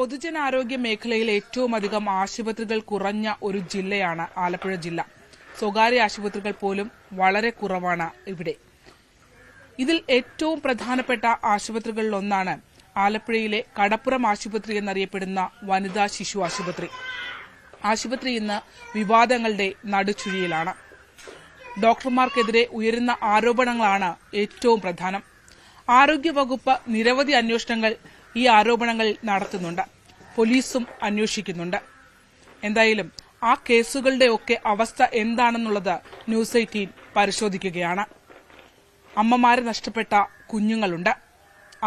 പൊതുജനാരോഗ്യ മേഖലയിൽ ഏറ്റവും അധികം ആശുപത്രികൾ കുറഞ്ഞ ഒരു ജില്ലയാണ് ആലപ്പുഴ ജില്ല. സ്വകാര്യ ആശുപത്രികൾ പോലും വളരെ കുറവാണ് ഇവിടെ. ഇതിൽ ഏറ്റവും പ്രധാനപ്പെട്ട ആശുപത്രികളിലൊന്നാണ് ആലപ്പുഴയിലെ കടപ്പുറം ആശുപത്രി എന്നറിയപ്പെടുന്ന വനിതാ ശിശു ആശുപത്രി. ആശുപത്രി ഇന്ന് വിവാദങ്ങളുടെ നടുച്ചുഴിയിലാണ്. ഡോക്ടർമാർക്കെതിരെ ഉയരുന്ന ആരോപണങ്ങളാണ് ഏറ്റവും പ്രധാനം. ആരോഗ്യവകുപ്പ് നിരവധി അന്വേഷണങ്ങൾ ഈ ആരോപണങ്ങൾ നടത്തുന്നുണ്ട്. പോലീസും അന്വേഷിക്കുന്നുണ്ട്. എന്തായാലും ആ കേസുകളുടെ ഒക്കെ അവസ്ഥ എന്താണെന്നുള്ളത് ന്യൂസ് 18 പരിശോധിക്കുകയാണ്. അമ്മമാരെ നഷ്ടപ്പെട്ട കുഞ്ഞുങ്ങളുണ്ട്.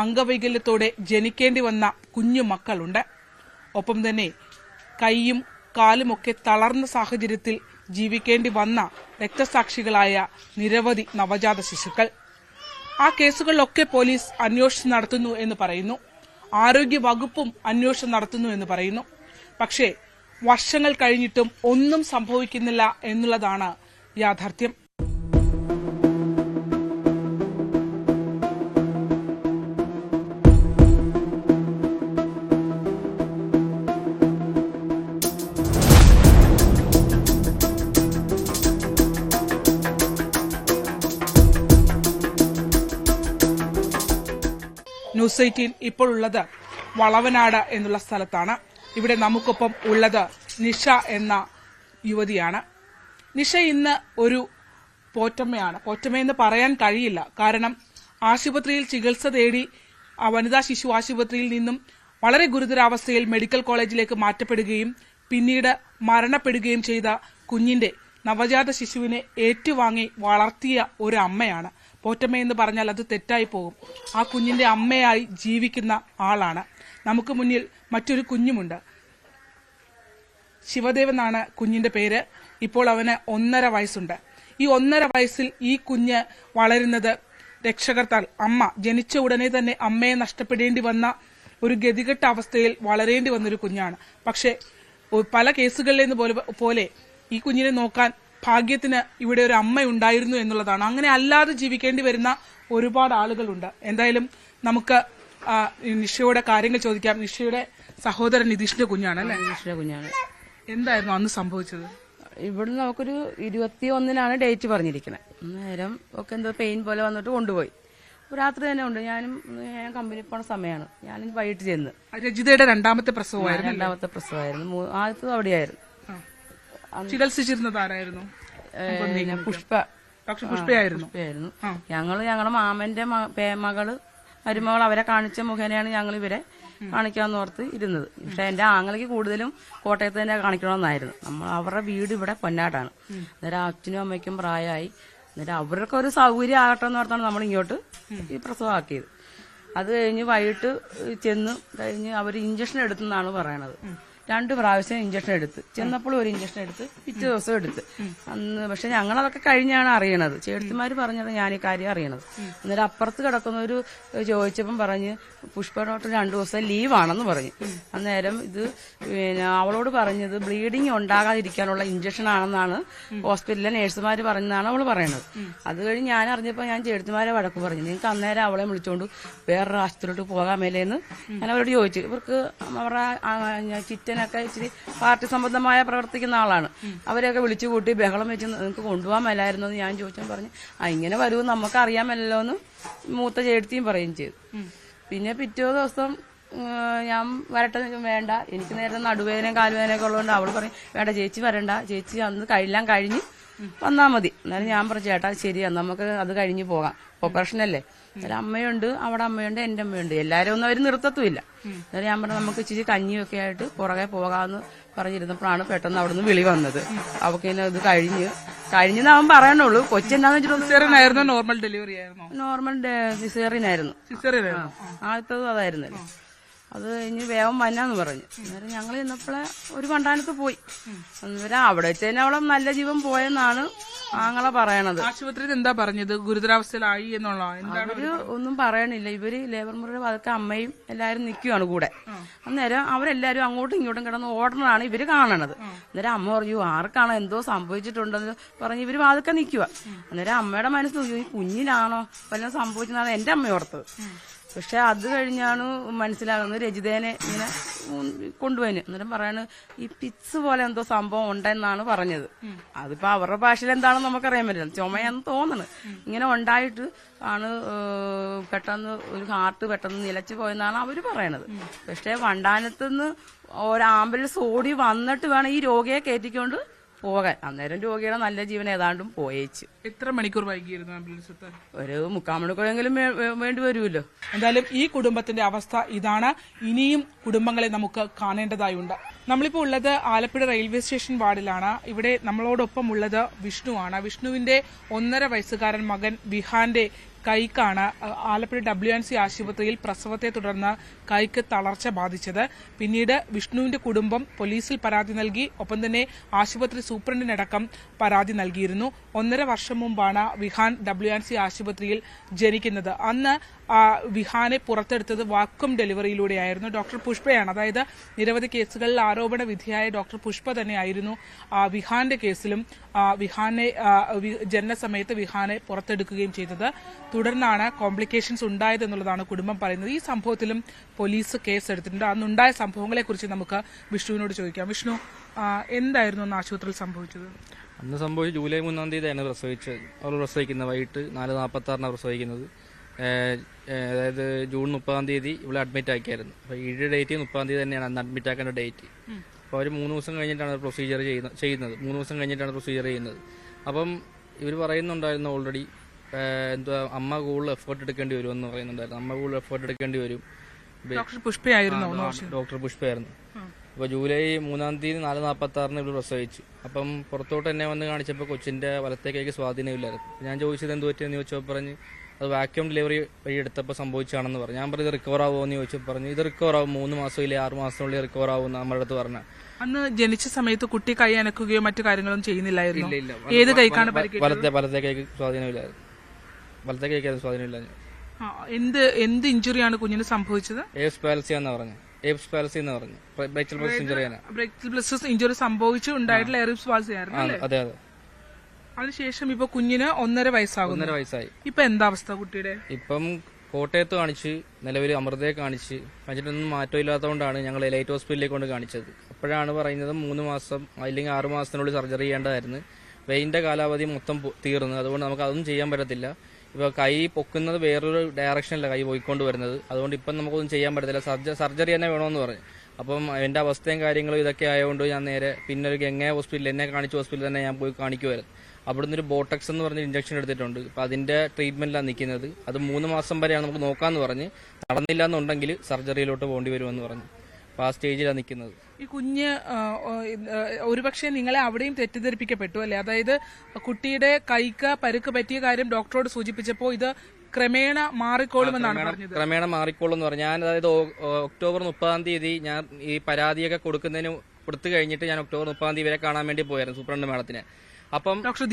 അംഗവൈകല്യത്തോടെ ജനിക്കേണ്ടി വന്ന കുഞ്ഞു മക്കളുണ്ട്. ഒപ്പം തന്നെ കൈയും കാലുമൊക്കെ തളർന്ന സാഹചര്യത്തിൽ ജീവിക്കേണ്ടി വന്ന രക്തസാക്ഷികളായ നിരവധി നവജാത ശിശുക്കൾ. ആ കേസുകളിലൊക്കെ പോലീസ് അന്വേഷണം നടത്തുന്നു എന്ന് പറയുന്നു. ആരോഗ്യ വകുപ്പും അന്വേഷണം നടത്തുന്നു എന്ന് പറയുന്നു. പക്ഷേ വർഷങ്ങൾ കഴിഞ്ഞിട്ടും ഒന്നും സംഭവിക്കുന്നില്ല എന്നുള്ളതാണ് യാഥാർത്ഥ്യം. ന്യൂസ് 18 ഇപ്പോൾ ഉള്ളത് വളവനാട് എന്നുള്ള സ്ഥലത്താണ്. ഇവിടെ നമുക്കൊപ്പം ഉള്ളത് നിഷ എന്ന യുവതിയാണ്. നിഷ ഇന്ന് ഒരു പോറ്റമ്മയാണ്. പോറ്റമ്മയെന്ന് പറയാൻ കഴിയില്ല. കാരണം ആശുപത്രിയിൽ ചികിത്സ തേടി വനിതാ ശിശു ആശുപത്രിയിൽ നിന്നും വളരെ ഗുരുതരാവസ്ഥയിൽ മെഡിക്കൽ കോളേജിലേക്ക് മാറ്റപ്പെടുകയും പിന്നീട് മരണപ്പെടുകയും ചെയ്ത കുഞ്ഞിന്റെ നവജാത ശിശുവിനെ ഏറ്റുവാങ്ങി വളർത്തിയ ഒരു അമ്മയാണ്. പോറ്റമ്മയെന്ന് പറഞ്ഞാൽ അത് തെറ്റായി പോകും. ആ കുഞ്ഞിന്റെ അമ്മയായി ജീവിക്കുന്ന ആളാണ്. നമുക്ക് മുന്നിൽ മറ്റൊരു കുഞ്ഞുമുണ്ട്. ശിവദേവ് എന്നാണ് കുഞ്ഞിന്റെ പേര്. ഇപ്പോൾ അവന് 1.5 വയസ്സുണ്ട്. ഈ 1.5 വയസ്സിൽ ഈ കുഞ്ഞ് വളരുന്നത് രക്ഷകർത്താൽ അമ്മ ജനിച്ച ഉടനെ തന്നെ അമ്മയെ നഷ്ടപ്പെടേണ്ടി വന്ന ഒരു ഗതികെട്ട അവസ്ഥയിൽ വളരേണ്ടി വന്നൊരു കുഞ്ഞാണ്. പക്ഷെ പല കേസുകളിലേന്ന് പോലെ ഈ കുഞ്ഞിനെ നോക്കാൻ ഭാഗ്യത്തിന് ഇവിടെ ഒരു അമ്മ ഉണ്ടായിരുന്നു എന്നുള്ളതാണ്. അങ്ങനെ അല്ലാതെ ജീവിക്കേണ്ടി വരുന്ന ഒരുപാട് ആളുകളുണ്ട്. എന്തായാലും നമുക്ക് നിഷയുടെ കാര്യങ്ങൾ ചോദിക്കാം. നിഷയുടെ സഹോദരൻ നിതീഷിന്റെ കുഞ്ഞാണ് അല്ലേ? നിതീഷിന്റെ കുഞ്ഞാണ്. എന്തായിരുന്നു അന്ന് സംഭവിച്ചത്? ഇവിടുന്ന് നമുക്കൊരു 21-നാണ് ഡേറ്റ് പറഞ്ഞിരിക്കുന്നത്. നേരം ഒക്കെ എന്തോ പെയിൻ പോലെ വന്നിട്ട് കൊണ്ടുപോയി. രാത്രി തന്നെ ഉണ്ട്. ഞാൻ കമ്പനി പോണ സമയമാണ്. ഞാൻ വൈകിട്ട് ചെന്ന്. രജിതയുടെ രണ്ടാമത്തെ പ്രസവമായിരുന്നു. ആദ്യത്തെ അവിടെയായിരുന്നു. ചികിത്സിച്ചിരുന്നത് ആരായിരുന്നു? പുഷ്പയായിരുന്നു. ഞങ്ങളുടെ മാമന്റെ മകള് മരുമകൾ അവരെ കാണിച്ച മുഖേനയാണ് ഞങ്ങൾ ഇവരെ കാണിക്കാന്ന് ഓർത്ത് ഇരുന്നത്. പക്ഷെ എന്റെ ആങ്ങൾക്ക് കൂടുതലും കോട്ടയത്ത് തന്നെ കാണിക്കണമെന്നായിരുന്നു. അവരുടെ വീട് ഇവിടെ പൊന്നാട്ടാണ്. അന്നേരം അച്ഛനും അമ്മയ്ക്കും പ്രായമായി. അന്നേരം അവർക്ക് ഒരു സൗകര്യം ആകട്ടെ എന്ന് ഓർത്താണ് നമ്മൾ ഇങ്ങോട്ട് ഈ പ്രസവമാക്കിയത്. അത് കഴിഞ്ഞ് വൈകിട്ട് ചെന്ന് കഴിഞ്ഞ് അവർ ഇഞ്ചക്ഷൻ എടുത്തെന്നാണ് പറയണത്. 2 പ്രാവശ്യം ഇഞ്ചക്ഷൻ എടുത്ത്. ചെന്നപ്പോൾ ഒരു ഇഞ്ചക്ഷൻ എടുത്ത് പിറ്റേ ദിവസം എടുത്ത്. അന്ന് പക്ഷെ ഞങ്ങളതൊക്കെ കഴിഞ്ഞാണ് അറിയണത്. ചേട്ടത്തിമാര് പറഞ്ഞത് ഞാൻ ഈ കാര്യം അറിയണത്. അന്നേരം അപ്പുറത്ത് കിടക്കുന്നവര് ചോദിച്ചപ്പം പറഞ്ഞ് പുഷ്പ ഡോക്ടർ 2 ദിവസം ലീവാണെന്ന് പറഞ്ഞു. അന്നേരം ഇത് അവളോട് പറഞ്ഞത് ബ്ലീഡിങ് ഉണ്ടാകാതിരിക്കാനുള്ള ഇഞ്ചക്ഷൻ ആണെന്നാണ് ഹോസ്പിറ്റലിലെ നേഴ്സുമാര് പറഞ്ഞതാണ് അവള് പറയണത്. അത് കഴിഞ്ഞ് ഞാൻ അറിഞ്ഞപ്പോൾ ഞാൻ ചേട്ടത്തിമാരെ വഴക്ക് പറഞ്ഞു. നിങ്ങൾക്ക് അന്നേരം അവളെ വിളിച്ചോണ്ട് വേറൊരു ആശുപത്രിയിലോട്ട് പോകാൻ മേലേന്ന് ഞാൻ അവരോട് ചോദിച്ചു. ഇവർക്ക് അവരുടെ ചിറ്റനൊക്കെ ഇച്ചിരി പാർട്ടി സംബന്ധമായ പ്രവർത്തിക്കുന്ന ആളാണ്. അവരെയൊക്കെ വിളിച്ചു കൂട്ടി ബഹളം വെച്ച് നിങ്ങൾക്ക് കൊണ്ടുപോകാൻ മേലായിരുന്നു എന്ന് ഞാൻ ചോദിച്ചാൽ പറഞ്ഞു ഇങ്ങനെ വരുമെന്ന് നമുക്ക് അറിയാമല്ലോ എന്ന് മൂത്ത ചേട്ടത്തിയും പറയുകയും ചെയ്തു. പിന്നെ പിറ്റേ ദിവസം ഞാൻ വരട്ടെ വേണ്ട, എനിക്ക് നേരെ നടുവേദനയും കാലുവേദനയൊക്കെ ഉള്ളതുകൊണ്ട് അവൾ പറയും വേണ്ട ചേച്ചി വരണ്ട, ചേച്ചി അന്ന് എല്ലാം കഴിഞ്ഞ് വന്നാൽ മതി. എന്നാലും ഞാൻ പറഞ്ഞു ചേട്ടാ ശരിയാ നമുക്ക് അത് കഴിഞ്ഞ് പോകാം, ഓപ്പറേഷനല്ലേ. അന്നേരം അമ്മയുണ്ട്, അവിടെ അമ്മയുണ്ട്, എന്റെ അമ്മയുണ്ട്, എല്ലാരും ഒന്നും അവർ നിർത്തത്തുമില്ല. അന്നേരം ഞാൻ പറഞ്ഞു നമുക്ക് ഇച്ചിരി കഞ്ഞിയൊക്കെ ആയിട്ട് പുറകെ പോകാമെന്ന് പറഞ്ഞിരുന്നപ്പോഴാണ് പെട്ടെന്ന് അവിടുന്ന് വിളി വന്നത്. അവക്ക് ഇത് കഴിഞ്ഞെന്ന് അവൻ പറയണുള്ളൂ. കൊച്ചെന്നാന്ന് വെച്ചിട്ട് നോർമൽ ഡെലിവറി ആയിരുന്നു. നോർമൽ സിസേറിയനായിരുന്നു. ആദ്യത്തത് അതായിരുന്നല്ലോ. അത് കഴിഞ്ഞ് വേഗം വന്നാന്ന് പറഞ്ഞു. അന്നേരം ഞങ്ങൾ ചെന്നപ്പോഴേ ഒരു പണ്ടാനത്ത് പോയി. അന്നേരം അവിടെ വെച്ച് തന്നെ അവളെ നല്ല ജീവൻ പോയെന്നാണ് ആങ്ങളെ പറയണത്. ആശുപത്രിയിൽ എന്താ പറഞ്ഞത്? ഗുരുതരാവസ്ഥയിലായി എന്നുള്ള അവര് ഒന്നും പറയണില്ല. ഇവര് ലേബർ മുറിയുടെ ഭാഗത്ത് അമ്മയും എല്ലാരും നിൽക്കുകയാണ് കൂടെ. അന്നേരം അവരെല്ലാരും അങ്ങോട്ടും ഇങ്ങോട്ടും കിടന്ന് ഓടണതാണ് ഇവര് കാണണത്. അന്നേരം അമ്മ പറഞ്ഞു ആർക്കാണോ എന്തോ സംഭവിച്ചിട്ടുണ്ടെന്ന് പറഞ്ഞ് ഇവര് വാതൊക്കെ നിൽക്കുക. അന്നേരം അമ്മയുടെ മനസ്സ് ഈ കുഞ്ഞിനാണോ വല്ലതും സംഭവിച്ചതാണ് എന്റെ അമ്മ ഓർത്തത്. പക്ഷെ അത് കഴിഞ്ഞാണ് മനസ്സിലാകുന്നത് രജിതേനെ ഇങ്ങനെ കൊണ്ടുപോയിന്. അന്നേരം പറയാണ് ഈ പിക്സ് പോലെ എന്തോ സംഭവം ഉണ്ടെന്നാണ് പറഞ്ഞത്. അതിപ്പോ അവരുടെ ഭാഷയിൽ എന്താണെന്ന് നമുക്കറിയാൻ പറ്റില്ല, ചുമയാന്ന് തോന്നുന്നു. ഇങ്ങനെ ഉണ്ടായിട്ട് ആണ് പെട്ടെന്ന് ഒരു ഹാർട്ട് പെട്ടെന്ന് നിലച്ചു പോയെന്നാണ് അവര് പറയണത്. പക്ഷെ വണ്ടാനത്തുനിന്ന് ഒരു ആംബുലൻസ് ഓടി വന്നിട്ട് വേണം ഈ രോഗിയെ കയറ്റിക്കൊണ്ട് പോകാൻ. അന്നേരം രോഗിയുടെ നല്ല ജീവൻ ഏതാണ്ടും പോയേച്ചു. എത്ര മണിക്കൂർ വൈകിയിരുന്നു ആംബുലൻസ് എത്താൻ? ഒരു 3/4 മണിക്കൂറെങ്കിലും വേണ്ടി വരുമല്ലോ. എന്തായാലും ഈ കുടുംബത്തിന്റെ അവസ്ഥ ഇതാണ്. ഇനിയും കുടുംബങ്ങളെ നമുക്ക് കാണേണ്ടതായുണ്ട്. നമ്മളിപ്പോൾ ഉള്ളത് ആലപ്പുഴ റെയിൽവേ സ്റ്റേഷൻ വാർഡിലാണ്. ഇവിടെ നമ്മളോടൊപ്പം ഉള്ളത് വിഷ്ണുവാണ്. വിഷ്ണുവിന്റെ 1.5 വയസ്സുകാരൻ മകൻ വിഹാന്റെ കൈക്കാണ് ആലപ്പുഴ WNC ആശുപത്രിയിൽ പ്രസവത്തെ തുടർന്ന് കൈക്ക് തളർച്ച ബാധിച്ചത്. പിന്നീട് വിഷ്ണുവിന്റെ കുടുംബം പോലീസിൽ പരാതി നൽകി. ഒപ്പം തന്നെ ആശുപത്രി സൂപ്രണ്ടിനടക്കം പരാതി നൽകിയിരുന്നു. 1.5 വർഷം മുമ്പാണ് വിഹാൻ WNC ആശുപത്രിയിൽ ജനിക്കുന്നത്. അന്ന് വിഹാനെ പുറത്തെടുത്തത് വാക്വം ഡെലിവറിയിലൂടെയായിരുന്നു. ഡോക്ടർ പുഷ്പയാണ്, അതായത് നിരവധി കേസുകളിൽ ആരോപണ വിധിയായ ഡോക്ടർ പുഷ്പ തന്നെയായിരുന്നു വിഹാന്റെ കേസിലും വിഹാനെ ജനനസമയത്ത് വിഹാനെ പുറത്തെടുക്കുകയും ചെയ്തത്. തുടർന്നാണ് കോംപ്ലിക്കേഷൻസ് ഉണ്ടായതെന്നുള്ളതാണ് കുടുംബം പറയുന്നത്. ഈ സംഭവത്തിലും പോലീസ് കേസെടുത്തിട്ടുണ്ട്. അന്നുണ്ടായ സംഭവങ്ങളെക്കുറിച്ച് നമുക്ക് വിഷ്ണുവിനോട് ചോദിക്കാം. വിഷ്ണു, എന്തായിരുന്നു അന്ന് ആശുപത്രിയിൽ സംഭവിച്ചത്? അന്ന് സംഭവിച്ച് ജൂലൈ 3-ാം തീയതിയാണ് പ്രസവിച്ചത്. അവർ പ്രസവിക്കുന്നത് വൈകിട്ട് 4:46 പ്രസവിക്കുന്നത്. അതായത് ജൂൺ 30-ാം തീയതി ഇവിടെ അഡ്മിറ്റ് ആക്കിയായിരുന്നു. അപ്പോൾ ഈ ഡേറ്റ് 30-ാം തീയതി തന്നെയാണ് അന്ന് അഡ്മിറ്റ് ആക്കേണ്ട ഡേറ്റ്. അപ്പോൾ അവർ 3 ദിവസം കഴിഞ്ഞിട്ടാണ് പ്രൊസീജിയർ ചെയ്യുന്നത്. 3 ദിവസം കഴിഞ്ഞിട്ടാണ് പ്രൊസീജിയർ ചെയ്യുന്നത്. അപ്പം ഇവർ പറയുന്നുണ്ടായിരുന്നു ഓൾറെഡി എന്തുവാ അമ്മ കൂടുതൽ എഫേർട്ട് എടുക്കേണ്ടി വരുമെന്ന് പറയുന്നുണ്ടായിരുന്നു. അമ്മ കൂടുതൽ എഫേർട്ട് എടുക്കേണ്ടി വരും. ഡോക്ടർ പുഷ്പയായിരുന്നു. ഡോക്ടർ പുഷ്പയായിരുന്നു. അപ്പോൾ ജൂലൈ 3-ാം തീയതി 4:46 ഇവർ പ്രസവിച്ചു. അപ്പം പുറത്തോട്ട് എന്നെ വന്ന് കാണിച്ചപ്പോൾ കൊച്ചിന്റെ വലത്തേക്ക് സ്വാധീനമില്ലായിരുന്നു. ഞാൻ ചോദിച്ചത് എന്ത് പറ്റിയെന്ന് ചോദിച്ചപ്പോൾ പറഞ്ഞ് അത് വാക്യൂം ഡെലിവറി വഴി എടുത്തപ്പോൾ സംഭവിച്ചാണെന്ന് പറഞ്ഞു. ഞാൻ പറഞ്ഞു ഇത് റിക്കവർ ആവുമോ എന്ന് ചോദിച്ചപ്പോൾ പറഞ്ഞു ഇത് റിക്കവർ ആവും, 3 മാസം ഇല്ലേ 6 മാസത്തിനുള്ളിൽ റിക്കവർ ആവും എന്ന് നമ്മുടെ അടുത്ത് പറഞ്ഞു. അന്ന് ജനിച്ച സമയത്ത് കുട്ടി കൈ അനക്കുകയോ മറ്റു കാര്യങ്ങളും ചെയ്യുന്നില്ലായിരുന്നു. ഏത് കൈക്കാണ് വലത്തെ കൈക്ക് സ്വാധീനമില്ലായിരുന്നു. വലത്തെ കൈക്കായിരുന്നു സ്വാധീനമില്ല. എന്ത് ഇഞ്ചുറിയാണ് കുഞ്ഞിന് സംഭവിച്ചത്? ഏപ്സ് പാലസി എന്ന് പറഞ്ഞു. ഏപ്സ് പാലസി എന്ന് പറഞ്ഞു. ബ്രേക്കിൾ പ്ലസ് ഇഞ്ചുറിയാണ്. ബ്രേക്കിൾ പ്ലസ് ഇഞ്ചുറി സംഭവിച്ചു ഉണ്ടായിട്ടുള്ള എറിപ്സ് പാൽസി ആയിരുന്നു. അതെ അതെ. അതിനുശേഷം ഇപ്പൊ കുഞ്ഞിന് 1.5 വയസ്സാകുന്നു. 1.5 വയസ്സായി. ഇപ്പൊ എന്താ അവസ്ഥ കുട്ടിയുടെ? ഇപ്പം കോട്ടയത്ത് കാണിച്ച്, നിലവിൽ അമൃതയെ കാണിച്ചിട്ടൊന്നും മാറ്റമില്ലാത്തതുകൊണ്ടാണ് ഞങ്ങൾ എലൈറ്റ് ഹോസ്പിറ്റലിലേക്ക് കൊണ്ട് കാണിച്ചത്. അപ്പോഴാണ് പറയുന്നത് 3 മാസം അല്ലെങ്കിൽ 6 മാസത്തിനുള്ളിൽ സർജറി ചെയ്യേണ്ടതായിരുന്നു. വെയിന്റെ കാലാവധി മൊത്തം തീർന്നു. അതുകൊണ്ട് നമുക്ക് അതൊന്നും ചെയ്യാൻ പറ്റത്തില്ല. ഇപ്പോൾ കൈ പൊക്കുന്നത് വേറൊരു ഡയറക്ഷനിലാണ് കൈ പോയിക്കൊണ്ട് വരുന്നത്. അതുകൊണ്ട് ഇപ്പം നമുക്കൊന്നും ചെയ്യാൻ പറ്റത്തില്ല. സർജറി തന്നെ വേണമെന്ന് പറഞ്ഞു. അപ്പം എൻ്റെ അവസ്ഥയും കാര്യങ്ങളും ഇതൊക്കെ ആയതുകൊണ്ട് ഞാൻ നേരെ പിന്നെ ഒരു ഗംഗ ഹോസ്പിറ്റലിൽ എന്നെ കാണിച്ച ഹോസ്പിറ്റലിൽ തന്നെ ഞാൻ പോയി കാണിക്കുമായിരുന്നു. അവിടുന്ന് ഒരു ബോട്ടക്സ് എന്ന് പറഞ്ഞ ഇഞ്ചക്ഷൻ എടുത്തിട്ടുണ്ട്. അപ്പം അതിന്റെ ട്രീറ്റ്മെന്റിലാണ് നിൽക്കുന്നത്. അത് 3 മാസം വരെയാണ് നമുക്ക് നോക്കാമെന്ന് പറഞ്ഞ്, നടന്നില്ല എന്നുണ്ടെങ്കിൽ സർജറിയിലോട്ട് പോകേണ്ടി വരുമെന്ന് പറഞ്ഞു. അപ്പോൾ ആ സ്റ്റേജിലാണ് നിൽക്കുന്നത്. ഈ കുഞ്ഞ് ഒരുപക്ഷെ നിങ്ങളെ അവിടെയും തെറ്റിദ്ധരിപ്പിക്കപ്പെട്ടു അല്ലേ? അതായത് കുട്ടിയുടെ കൈക്ക് പരുക്ക് പറ്റിയ കാര്യം ഡോക്ടറോട് സൂചിപ്പിച്ചപ്പോൾ ഇത് ക്രമേണ മാറിക്കോളുമെന്നാണ് പറഞ്ഞത്. ക്രമേണ മാറിക്കോളും എന്ന് പറഞ്ഞു. ഞാൻ അതായത് ഒക്ടോബർ 30-ാം തീയതി ഞാൻ ഈ പരാതിയൊക്കെ കൊടുത്തു കഴിഞ്ഞിട്ട് ഞാൻ ഒക്ടോബർ 30-ാം തീയതി വരെ കാണാൻ വേണ്ടി പോയായിരുന്നു സൂപ്രണ്ട് മാഡത്തിനെ. അപ്പം ഡോക്ടർ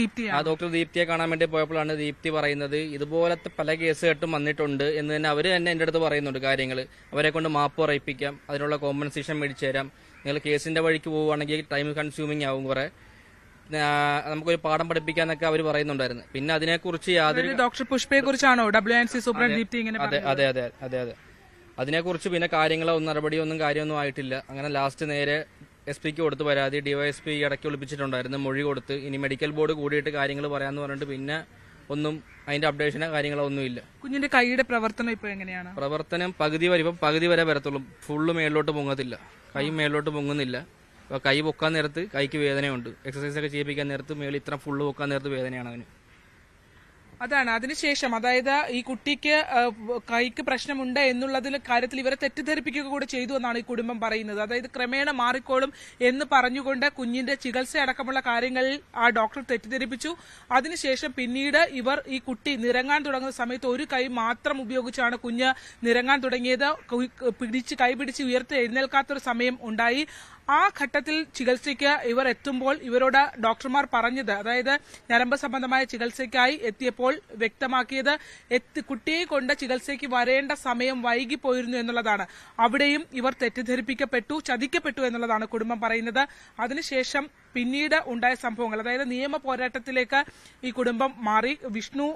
ദീപ്തിയെ കാണാൻ വേണ്ടി പോയപ്പോഴാണ് ദീപ്തി പറയുന്നത് ഇതുപോലത്തെ പല കേസ് കെട്ടും വന്നിട്ടുണ്ട് എന്ന് തന്നെ അവര് തന്നെ എന്റെ അടുത്ത് പറയുന്നുണ്ട് കാര്യങ്ങൾ. അവരെ കൊണ്ട് മാപ്പ് പറയിപ്പിക്കാം, അതിനുള്ള കോമ്പൻസേഷൻ മേടിച്ചു തരാം, നിങ്ങൾ കേസിന്റെ വഴിക്ക് പോവുകയാണെങ്കിൽ ടൈം കൺസ്യൂമിങ് ആവും, കുറെ നമുക്കൊരു പാഠം പഠിപ്പിക്കാന്നൊക്കെ അവർ പറയുന്നുണ്ടായിരുന്നു. പിന്നെ അതിനെക്കുറിച്ച് യാതൊരു ഡോക്ടർ പുഷ്പയെ കുറിച്ചാണോ WNC സൂപ്രണ്ട് ദീപ്തി ഇങ്ങനെ? അതെ അതെ അതെ അതെ അതെ. അതിനെക്കുറിച്ച് പിന്നെ കാര്യങ്ങളോ നടപടിയൊന്നും കാര്യമൊന്നും ആയിട്ടില്ല. അങ്ങനെ ലാസ്റ്റ് നേരെ SP-ക്ക് കൊടുത്ത് പരാതി. DYSP ഇടയ്ക്ക് വിളിപ്പിച്ചിട്ടുണ്ടായിരുന്നു, മൊഴി കൊടുത്ത്. ഇനി മെഡിക്കൽ ബോർഡ് കൂടിയിട്ട് കാര്യങ്ങൾ പറയാന്ന് പറഞ്ഞിട്ട് പിന്നെ ഒന്നും അതിന്റെ അപ്ഡേഷനോ കാര്യങ്ങളോ ഒന്നുമില്ല. കുഞ്ഞിന്റെ കൈയുടെ പ്രവർത്തനം ഇപ്പൊ എങ്ങനെയാണ്? പ്രവർത്തനം പകുതി വരെ വരത്തുള്ളൂ. ഫുള്ള് മേളിലോട്ട് പൊങ്ങത്തില്ല. കൈ മേളിലോട്ട് പൊങ്ങുന്നില്ല. കൈ പൊക്കാൻ നേരത്ത് കൈക്ക് വേദനയുണ്ട്. എക്സസൈസ് ഒക്കെ ചെയ്യിപ്പിക്കാൻ നേരത്ത് മേളിൽ ഇത്ര ഫുള്ള് പൊക്കാൻ നേരത്ത് വേദനയാണ് അവന്. അതാണ് അതിനുശേഷം, അതായത് ഈ കുട്ടിക്ക് കൈക്ക് പ്രശ്നമുണ്ട് എന്നുള്ളതിൽ കാര്യത്തിൽ ഇവരെ തെറ്റിദ്ധരിപ്പിക്കുക കൂടെ ചെയ്തു എന്നാണ് ഈ കുടുംബം പറയുന്നത്. അതായത് ക്രമേണ മാറിക്കോളും എന്ന് പറഞ്ഞുകൊണ്ട് കുഞ്ഞിന്റെ ചികിത്സ അടക്കമുള്ള കാര്യങ്ങളിൽ ആ ഡോക്ടർ തെറ്റിദ്ധരിപ്പിച്ചു. അതിനുശേഷം പിന്നീട് ഇവർ ഈ കുട്ടി നിരങ്ങാൻ തുടങ്ങുന്ന സമയത്ത് ഒരു കൈ മാത്രം ഉപയോഗിച്ചാണ് കുഞ്ഞ് നിരങ്ങാൻ തുടങ്ങിയത്. കൈ പിടിച്ച് ഉയർത്തി എഴുന്നേൽക്കാത്തൊരു സമയം ഉണ്ടായി. ആ ഘട്ടത്തിൽ ചികിത്സയ്ക്ക് ഇവർ എത്തുമ്പോൾ ഇവരോട് ഡോക്ടർമാർ പറഞ്ഞത്, അതായത് ഞരമ്പ് സംബന്ധമായ ചികിത്സയ്ക്കായി എത്തിയപ്പോൾ വ്യക്തമാക്കിയത് കുട്ടിയെ കൊണ്ട് ചികിത്സയ്ക്ക് വരേണ്ട സമയം വൈകിപ്പോയിരുന്നു എന്നുള്ളതാണ്. അവിടെയും ഇവർ തെറ്റിദ്ധരിപ്പിക്കപ്പെട്ടു, ചതിക്കപ്പെട്ടു എന്നുള്ളതാണ് കുടുംബം പറയുന്നത്. അതിനുശേഷം പിന്നീട് ഉണ്ടായ സംഭവങ്ങൾ, അതായത് നിയമ പോരാട്ടത്തിലേക്ക് ഈ കുടുംബം മാറി. വിഷ്ണു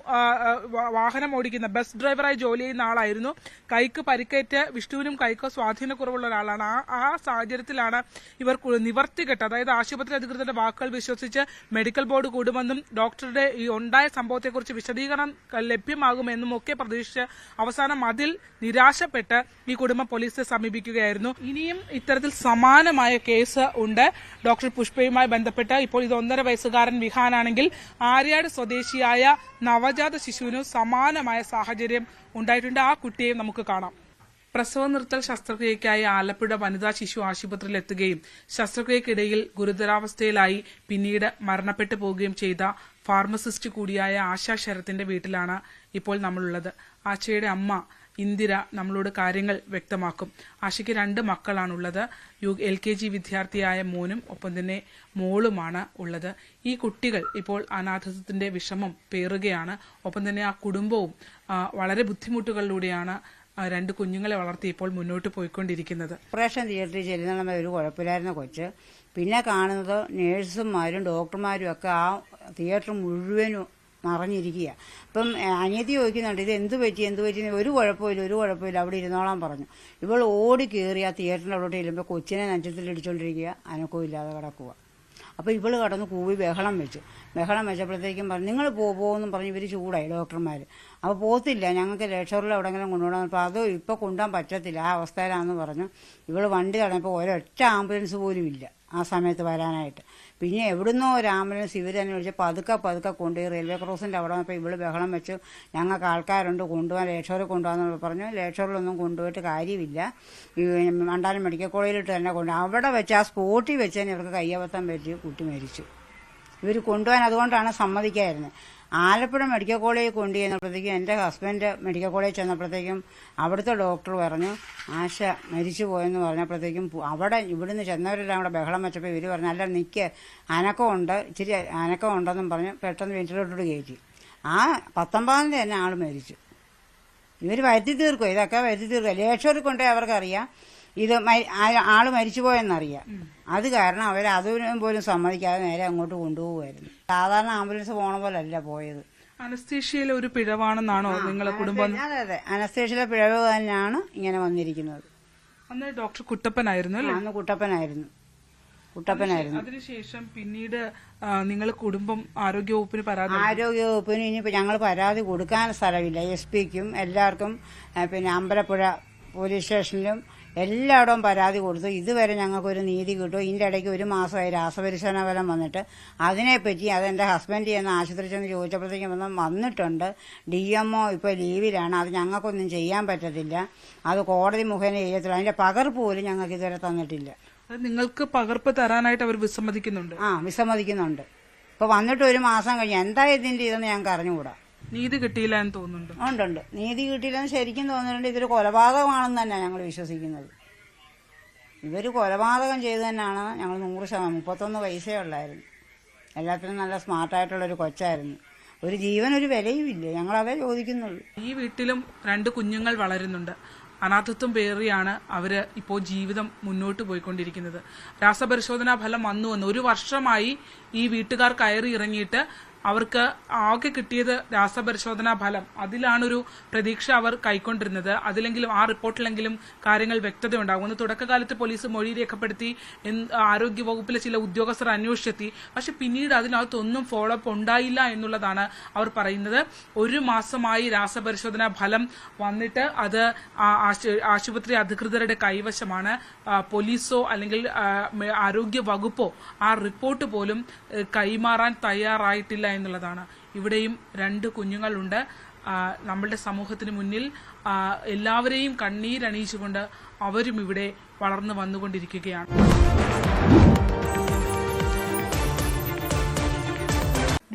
വാഹനം ഓടിക്കുന്ന ബസ് ഡ്രൈവറായി ജോലി ചെയ്യുന്ന ആളായിരുന്നു. കൈക്ക് പരിക്കേറ്റ് വിഷ്ണുവിനും കൈക്ക് സ്വാധീനക്കുറവുള്ള ഒരാളാണ്. ആ സാഹചര്യത്തിലാണ് ഇവർ നിവർത്തികെട്ട്, അതായത് ആശുപത്രി അധികൃതരുടെ വാക്കുകൾ വിശ്വസിച്ച് മെഡിക്കൽ ബോർഡ് കൂടുമെന്നും ഡോക്ടറുടെ ഈ ഉണ്ടായ സംഭവത്തെക്കുറിച്ച് വിശദീകരണം ലഭ്യമാകുമെന്നും ഒക്കെ പ്രതീക്ഷിച്ച് അവസാനം അതിൽ നിരാശപ്പെട്ട് ഈ കുടുംബം പോലീസിനെ സമീപിക്കുകയായിരുന്നു. ഇനിയും ഇത്തരത്തിൽ സമാനമായ കേസ് ഉണ്ട് ഡോക്ടർ പുഷ്പയുമായി ബന്ധപ്പെട്ട്. ഇപ്പോൾ ഇത് 1.5 വയസ്സുകാരൻ വിഹാനാണെങ്കിൽ ആര്യാട് സ്വദേശിയായ നവജാത ശിശുവിനും സമാനമായ സാഹചര്യം ഉണ്ടായിട്ടുണ്ട്. ആ കുട്ടിയെ നമുക്ക് കാണാം. പ്രസവ നിർത്തൽ ശസ്ത്രക്രിയയ്ക്കായി ആലപ്പുഴ വനിതാ ശിശു ആശുപത്രിയിൽ എത്തുകയും ശസ്ത്രക്രിയക്കിടയിൽ ഗുരുതരാവസ്ഥയിലായി പിന്നീട് മരണപ്പെട്ടു പോവുകയും ചെയ്ത ഫാർമസിസ്റ്റ് കൂടിയായ ആശ ശരത്തിന്റെ വീട്ടിലാണ് ഇപ്പോൾ നമ്മളുള്ളത്. ആശയുടെ അമ്മ ഇന്ദിര നമ്മളോട് കാര്യങ്ങൾ വ്യക്തമാക്കും. ആശയ്ക്ക് 2 മക്കളാണുള്ളത്. LKG വിദ്യാർത്ഥിയായ മോനും ഒപ്പം തന്നെ മോളുമാണ് ഉള്ളത്. ഈ കുട്ടികൾ ഇപ്പോൾ അനാഥത്വത്തിന്റെ വിഷമം പേറുകയാണ്. ഒപ്പം തന്നെ ആ കുടുംബവും വളരെ ബുദ്ധിമുട്ടുകളിലൂടെയാണ് 2 കുഞ്ഞുങ്ങളെ വളർത്തി ഇപ്പോൾ മുന്നോട്ട് പോയിക്കൊണ്ടിരിക്കുന്നത്. ഓപ്പറേഷൻ തിയേറ്ററിൽ ചെല്ലുന്ന ഒരു കുഴപ്പമില്ലായിരുന്ന കൊച്ച് പിന്നെ കാണുന്നത് നേഴ്സുമാരും ഡോക്ടർമാരും ഒക്കെ ആ തിയേറ്റർ മുഴുവനും മറഞ്ഞിരിക്കുക. അപ്പം അനിയത്തി ചോദിക്കുന്നുണ്ട്, ഇത് എന്ത് പറ്റി ഒരു കുഴപ്പമില്ല അവിടെ ഇരുന്നോളാൻ പറഞ്ഞു. ഇവൾ ഓടി കയറി ആ തിയേറ്ററിൻ്റെ അവിടോട്ട് ചെല്ലുമ്പോൾ കൊച്ചിനെ നെഞ്ചത്തിൽ ഇടിച്ചുകൊണ്ടിരിക്കുക, അനക്കവും ഇല്ലാതെ കിടക്കുക. അപ്പോൾ ഇവള് കടന്ന് കൂവി ബഹളം വെച്ചപ്പോഴത്തേക്കും പറഞ്ഞു, നിങ്ങൾ പോകുമെന്നും പറഞ്ഞ് ഇവർ ചൂടായി ഡോക്ടർമാർ. അപ്പോൾ പോത്തില്ല, ഞങ്ങൾക്ക് ലേക്ഷറിൽ എവിടെയെങ്കിലും കൊണ്ടുപോകണം. അപ്പോൾ അത് ഇപ്പോൾ കൊണ്ടുപോകാൻ പറ്റത്തില്ല, ആ അവസ്ഥയിലാണെന്ന് പറഞ്ഞു. ഇവള് വണ്ടി തടഞ്ഞപ്പോൾ ഒരൊറ്റ ആംബുലൻസ് പോലും ഇല്ല ആ സമയത്ത് വരാനായിട്ട്. പിന്നെ എവിടുന്നോ ഒരു ആംബുലൻസ് ഇവർ തന്നെ വിളിച്ച് പതുക്കെ കൊണ്ടുപോയി റെയിൽവേ ക്രോസിൻ്റെ അവിടെ വന്നപ്പോൾ ഇവള് ബഹളം വെച്ചു, ഞങ്ങൾക്ക് ആൾക്കാരുണ്ട് കൊണ്ടുപോകാൻ, ലേക്ഷറിൽ കൊണ്ടുപോകാന്ന് പറഞ്ഞു. ലേക്ഷറിലൊന്നും കൊണ്ടുപോയിട്ട് കാര്യമില്ല, മണ്ടാലം മെഡിക്കൽ കോളേജിലിട്ട് തന്നെ കൊണ്ടുപോയി. അവിടെ വെച്ച് ആ സ്പോട്ടിൽ വെച്ച് തന്നെ ഇവർക്ക് കയ്യബദ്ധം പറ്റി കുട്ടി മരിച്ചു. ഇവർ കൊണ്ടുപോകാൻ അതുകൊണ്ടാണ് സമ്മതിക്കായിരുന്നത്. ആലപ്പുഴ മെഡിക്കൽ കോളേജിൽ കൊണ്ടുചെന്നപ്പോഴത്തേക്കും എൻ്റെ ഹസ്ബൻഡ് മെഡിക്കൽ കോളേജിൽ ചെന്നപ്പോഴത്തേക്കും അവിടുത്തെ ഡോക്ടർ പറഞ്ഞു ആശ മരിച്ചു പോയെന്ന് പറഞ്ഞപ്പോഴത്തേക്കും അവിടെ ഇവിടുന്ന് ചെന്നവരെല്ലാം കൂടെ ബഹളം വെച്ചപ്പോൾ ഇവർ പറഞ്ഞു, അല്ല നിൽക്ക്, ഇച്ചിരി അനക്കമുണ്ടെന്നും പറഞ്ഞ് പെട്ടെന്ന് വെന്റിലേറ്ററോട് കയറ്റി. ആ 19 തന്നെ ആൾ മരിച്ചു. ഇവർ വരുത്തി തീർക്കുക, ഇതൊക്കെ വരുത്തി തീർക്കുക. ലേക്ഷറിൽ കൊണ്ടേ അവർക്കറിയാം ഇത് ആള് മരിച്ചുപോയെന്നറിയാം. അത് കാരണം അവർ അതിനും പോലും സമ്മതിക്കാതെ നേരെ അങ്ങോട്ട് കൊണ്ടുപോകുമായിരുന്നു. സാധാരണ ആംബുലൻസ് പോണ പോലെ അല്ല പോയത്. അനസ്തേഷ്യയിലെ ഒരു പിഴവാണെന്നാണോ നിങ്ങളെ കുടുംബം? അതെ, അനസ്തേഷ്യയിലെ പിഴവ് തന്നെയാണ് ഇങ്ങനെ വന്നിരിക്കുന്നത്. അന്ന് ഡോക്ടർ കുട്ടപ്പനായിരുന്നു അല്ലേ? അന്ന് കുട്ടപ്പനായിരുന്നു. അതിനുശേഷം പിന്നീട് നിങ്ങൾ കുടുംബം ആരോഗ്യവകുപ്പിന് ഇനിയിപ്പോ ഞങ്ങൾ പരാതി കൊടുക്കാൻ സ്ഥലമില്ല. SP-ക്കും എല്ലാവർക്കും, പിന്നെ അമ്പലപ്പുഴ പോലീസ് സ്റ്റേഷനിലും എല്ലായിടവും പരാതി കൊടുത്തു. ഇതുവരെ ഞങ്ങൾക്കൊരു നീതി കിട്ടും. ഇതിൻ്റെ ഇടയ്ക്ക് 1 മാസമായി രാസപരിശോധന ഫലം വന്നിട്ട് അതിനെപ്പറ്റി അതെൻ്റെ ഹസ്ബൻഡ് ചെന്ന് ആശുപത്രി ചെന്ന് ചോദിച്ചപ്പോഴത്തേക്കും വന്നിട്ടുണ്ട്. DMO ഇപ്പോൾ ലീവിലാണ്, അത് ഞങ്ങൾക്കൊന്നും ചെയ്യാൻ പറ്റത്തില്ല, അത് കോടതി മുഖേന ചെയ്യത്തില്ല. അതിൻ്റെ പകർപ്പ് പോലും ഞങ്ങൾക്ക് ഇതുവരെ തന്നിട്ടില്ല. നിങ്ങൾക്ക് പകർപ്പ് തരാനായിട്ട് അവർ വിസമ്മതിക്കുന്നുണ്ട്? വിസമ്മതിക്കുന്നുണ്ട്. ഇപ്പോൾ വന്നിട്ട് 1 മാസം കഴിഞ്ഞ് എന്താ ഇതിൻ്റെ ഇതെന്ന് ഞങ്ങൾക്ക് അറിഞ്ഞുകൂടാ. നീതി കിട്ടിയില്ല എന്ന് തോന്നുന്നുണ്ട്? ഉണ്ട്, നീതി കിട്ടിയില്ലെന്ന് ശരിക്കും തോന്നുന്നുണ്ട്. ഇതൊരു കൊലപാതകമാണെന്ന് തന്നെയാണ് ഞങ്ങൾ വിശ്വസിക്കുന്നത്. ഇവർ കൊലപാതകം ചെയ്തു തന്നെയാണ് ഞങ്ങൾ 100%. 31 വയസ്സേ ഉള്ളായിരുന്നു. എല്ലാത്തിനും നല്ല സ്മാർട്ടായിട്ടുള്ളൊരു കൊച്ചായിരുന്നു. ഒരു ജീവൻ ഒരു വിലയും ഇല്ല. ഞങ്ങളതേ ചോദിക്കുന്നുള്ളൂ. ഈ വീട്ടിലും 2 കുഞ്ഞുങ്ങൾ വളരുന്നുണ്ട്. അനാഥത്വം പേറിയാണ് അവര് ഇപ്പോൾ ജീവിതം മുന്നോട്ട് പോയിക്കൊണ്ടിരിക്കുന്നത്. രാസപരിശോധനാ ഫലം വന്നു 1 വർഷമായി ഈ വീട്ടുകാർ കയറി ഇറങ്ങിയിട്ട് അവർക്ക് ആകെ കിട്ടിയത് രാസപരിശോധനാ ഫലം. അതിലാണൊരു പ്രതീക്ഷ അവർ കൈക്കൊണ്ടിരുന്നത്. അതിലെങ്കിലും ആ റിപ്പോർട്ടിലെങ്കിലും കാര്യങ്ങൾ വ്യക്തത ഉണ്ടാകും. ഒന്ന് തുടക്കകാലത്ത് പോലീസ് മൊഴി രേഖപ്പെടുത്തി, ആരോഗ്യവകുപ്പിലെ ചില ഉദ്യോഗസ്ഥർ അന്വേഷിച്ചെത്തി. പക്ഷെ പിന്നീട് അതിനകത്തൊന്നും ഫോളോ അപ്പ് ഉണ്ടായില്ല എന്നുള്ളതാണ് അവർ പറയുന്നത്. 1 മാസമായി രാസപരിശോധനാ ഫലം വന്നിട്ട് അത് ആശുപത്രി അധികൃതരുടെ കൈവശമാണ്. പോലീസോ അല്ലെങ്കിൽ ആരോഗ്യ വകുപ്പോ ആ റിപ്പോർട്ട് പോലും കൈമാറാൻ തയ്യാറായിട്ടില്ല എന്നുള്ളതാണ്. ഇവിടെയും 2 കുഞ്ഞുങ്ങളുണ്ട്. നമ്മളുടെ സമൂഹത്തിന് മുന്നിൽ എല്ലാവരെയും കണ്ണീരണിയിച്ചുകൊണ്ട് അവരും ഇവിടെ വളർന്നു വന്നുകൊണ്ടിരിക്കുകയാണ്.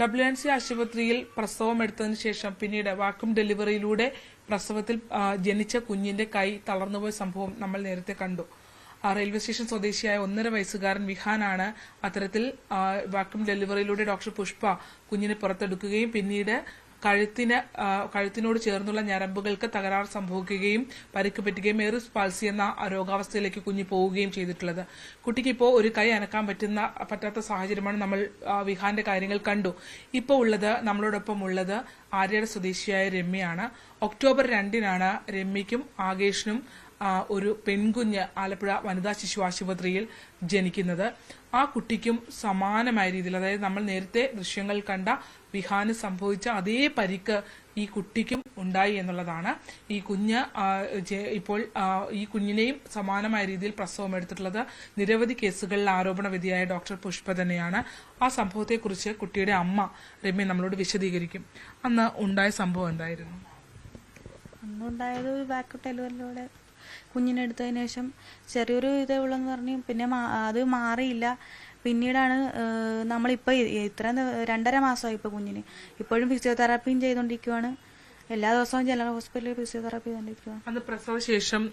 WNC ആശുപത്രിയിൽ പ്രസവം എടുത്തതിനു ശേഷം പിന്നീട് വാക്വം ഡെലിവറിയിലൂടെ പ്രസവത്തിൽ ജനിച്ച കുഞ്ഞിന്റെ കൈ തളർന്നുപോയ സംഭവം നമ്മൾ നേരത്തെ കണ്ടു. റെയിൽവേ സ്റ്റേഷൻ സ്വദേശിയായ 1.5 വയസ്സുകാരൻ വിഹാനാണ് അത്തരത്തിൽ വാക്വം ഡെലിവറിയിലൂടെ ഡോക്ടർ പുഷ്പ കുഞ്ഞിനെ പുറത്തെടുക്കുകയും പിന്നീട് കഴുത്തിനോട് ചേർന്നുള്ള ഞരമ്പുകൾക്ക് തകരാർ സംഭവിക്കുകയും പരിക്ക് പറ്റുകയും എറിസ് പാൾസി എന്ന രോഗാവസ്ഥയിലേക്ക് കുഞ്ഞ് പോവുകയും ചെയ്തിട്ടുള്ളത്. കുട്ടിക്ക് ഇപ്പോൾ ഒരു കൈ അനക്കാൻ പറ്റാത്ത സാഹചര്യമാണ്. നമ്മൾ വിഹാന്റെ കാര്യങ്ങൾ കണ്ടു. ഇപ്പോൾ ഉള്ളത് നമ്മളോടൊപ്പം ഉള്ളത് ആര്യയുടെ സ്വദേശിയായ രമ്യയാണ്. ഒക്ടോബർ 2-നാണ് രമ്യയ്ക്കും ആകേഷിനും ഒരു പെൺകുഞ്ഞ് ആലപ്പുഴ വനിതാ ശിശു ആശുപത്രിയിൽ ജനിക്കുന്നത്. ആ കുട്ടിക്കും സമാനമായ രീതിയിൽ, അതായത് നമ്മൾ നേരത്തെ ദൃശ്യങ്ങൾ കണ്ട വിഹാന് സംഭവിച്ച അതേ പരിക്ക് ഈ കുട്ടിക്കും ഉണ്ടായി എന്നുള്ളതാണ്. ഈ കുഞ്ഞ് ഇപ്പോൾ ഈ കുഞ്ഞിനെയും സമാനമായ രീതിയിൽ പ്രസവം എടുത്തിട്ടുള്ളത് നിരവധി കേസുകളിൽ ആരോപണ വിധിയായ ഡോക്ടർ പുഷ്പ തന്നെയാണ്. ആ സംഭവത്തെക്കുറിച്ച് കുട്ടിയുടെ അമ്മ രമ്യ നമ്മളോട് വിശദീകരിക്കും. അന്ന് ഉണ്ടായ സംഭവം എന്തായിരുന്നു? അന്നുണ്ടായത് ബാക്ക് ഡെലിവറിലൂടെ കുഞ്ഞിനെടുത്തതിന് ശേഷം ചെറിയൊരു ഇതേ ഉള്ളെന്ന് പറഞ്ഞു. പിന്നെ അത് മാറിയില്ല. പിന്നീടാണ് നമ്മളിപ്പോൾ ഇത്രയും 2.5 മാസമായി ഇപ്പോൾ കുഞ്ഞിന്. ഇപ്പോഴും ഫിസിയോതെറാപ്പിയും ചെയ്തുകൊണ്ടിരിക്കുവാണ്. എല്ലാ ദിവസവും ജനറൽ ഹോസ്പിറ്റലിൽ ഫിസിയോതെറാപ്പി ചെയ്തുകൊണ്ടിരിക്കുകയാണ്. അന്ന് പ്രസവശേഷം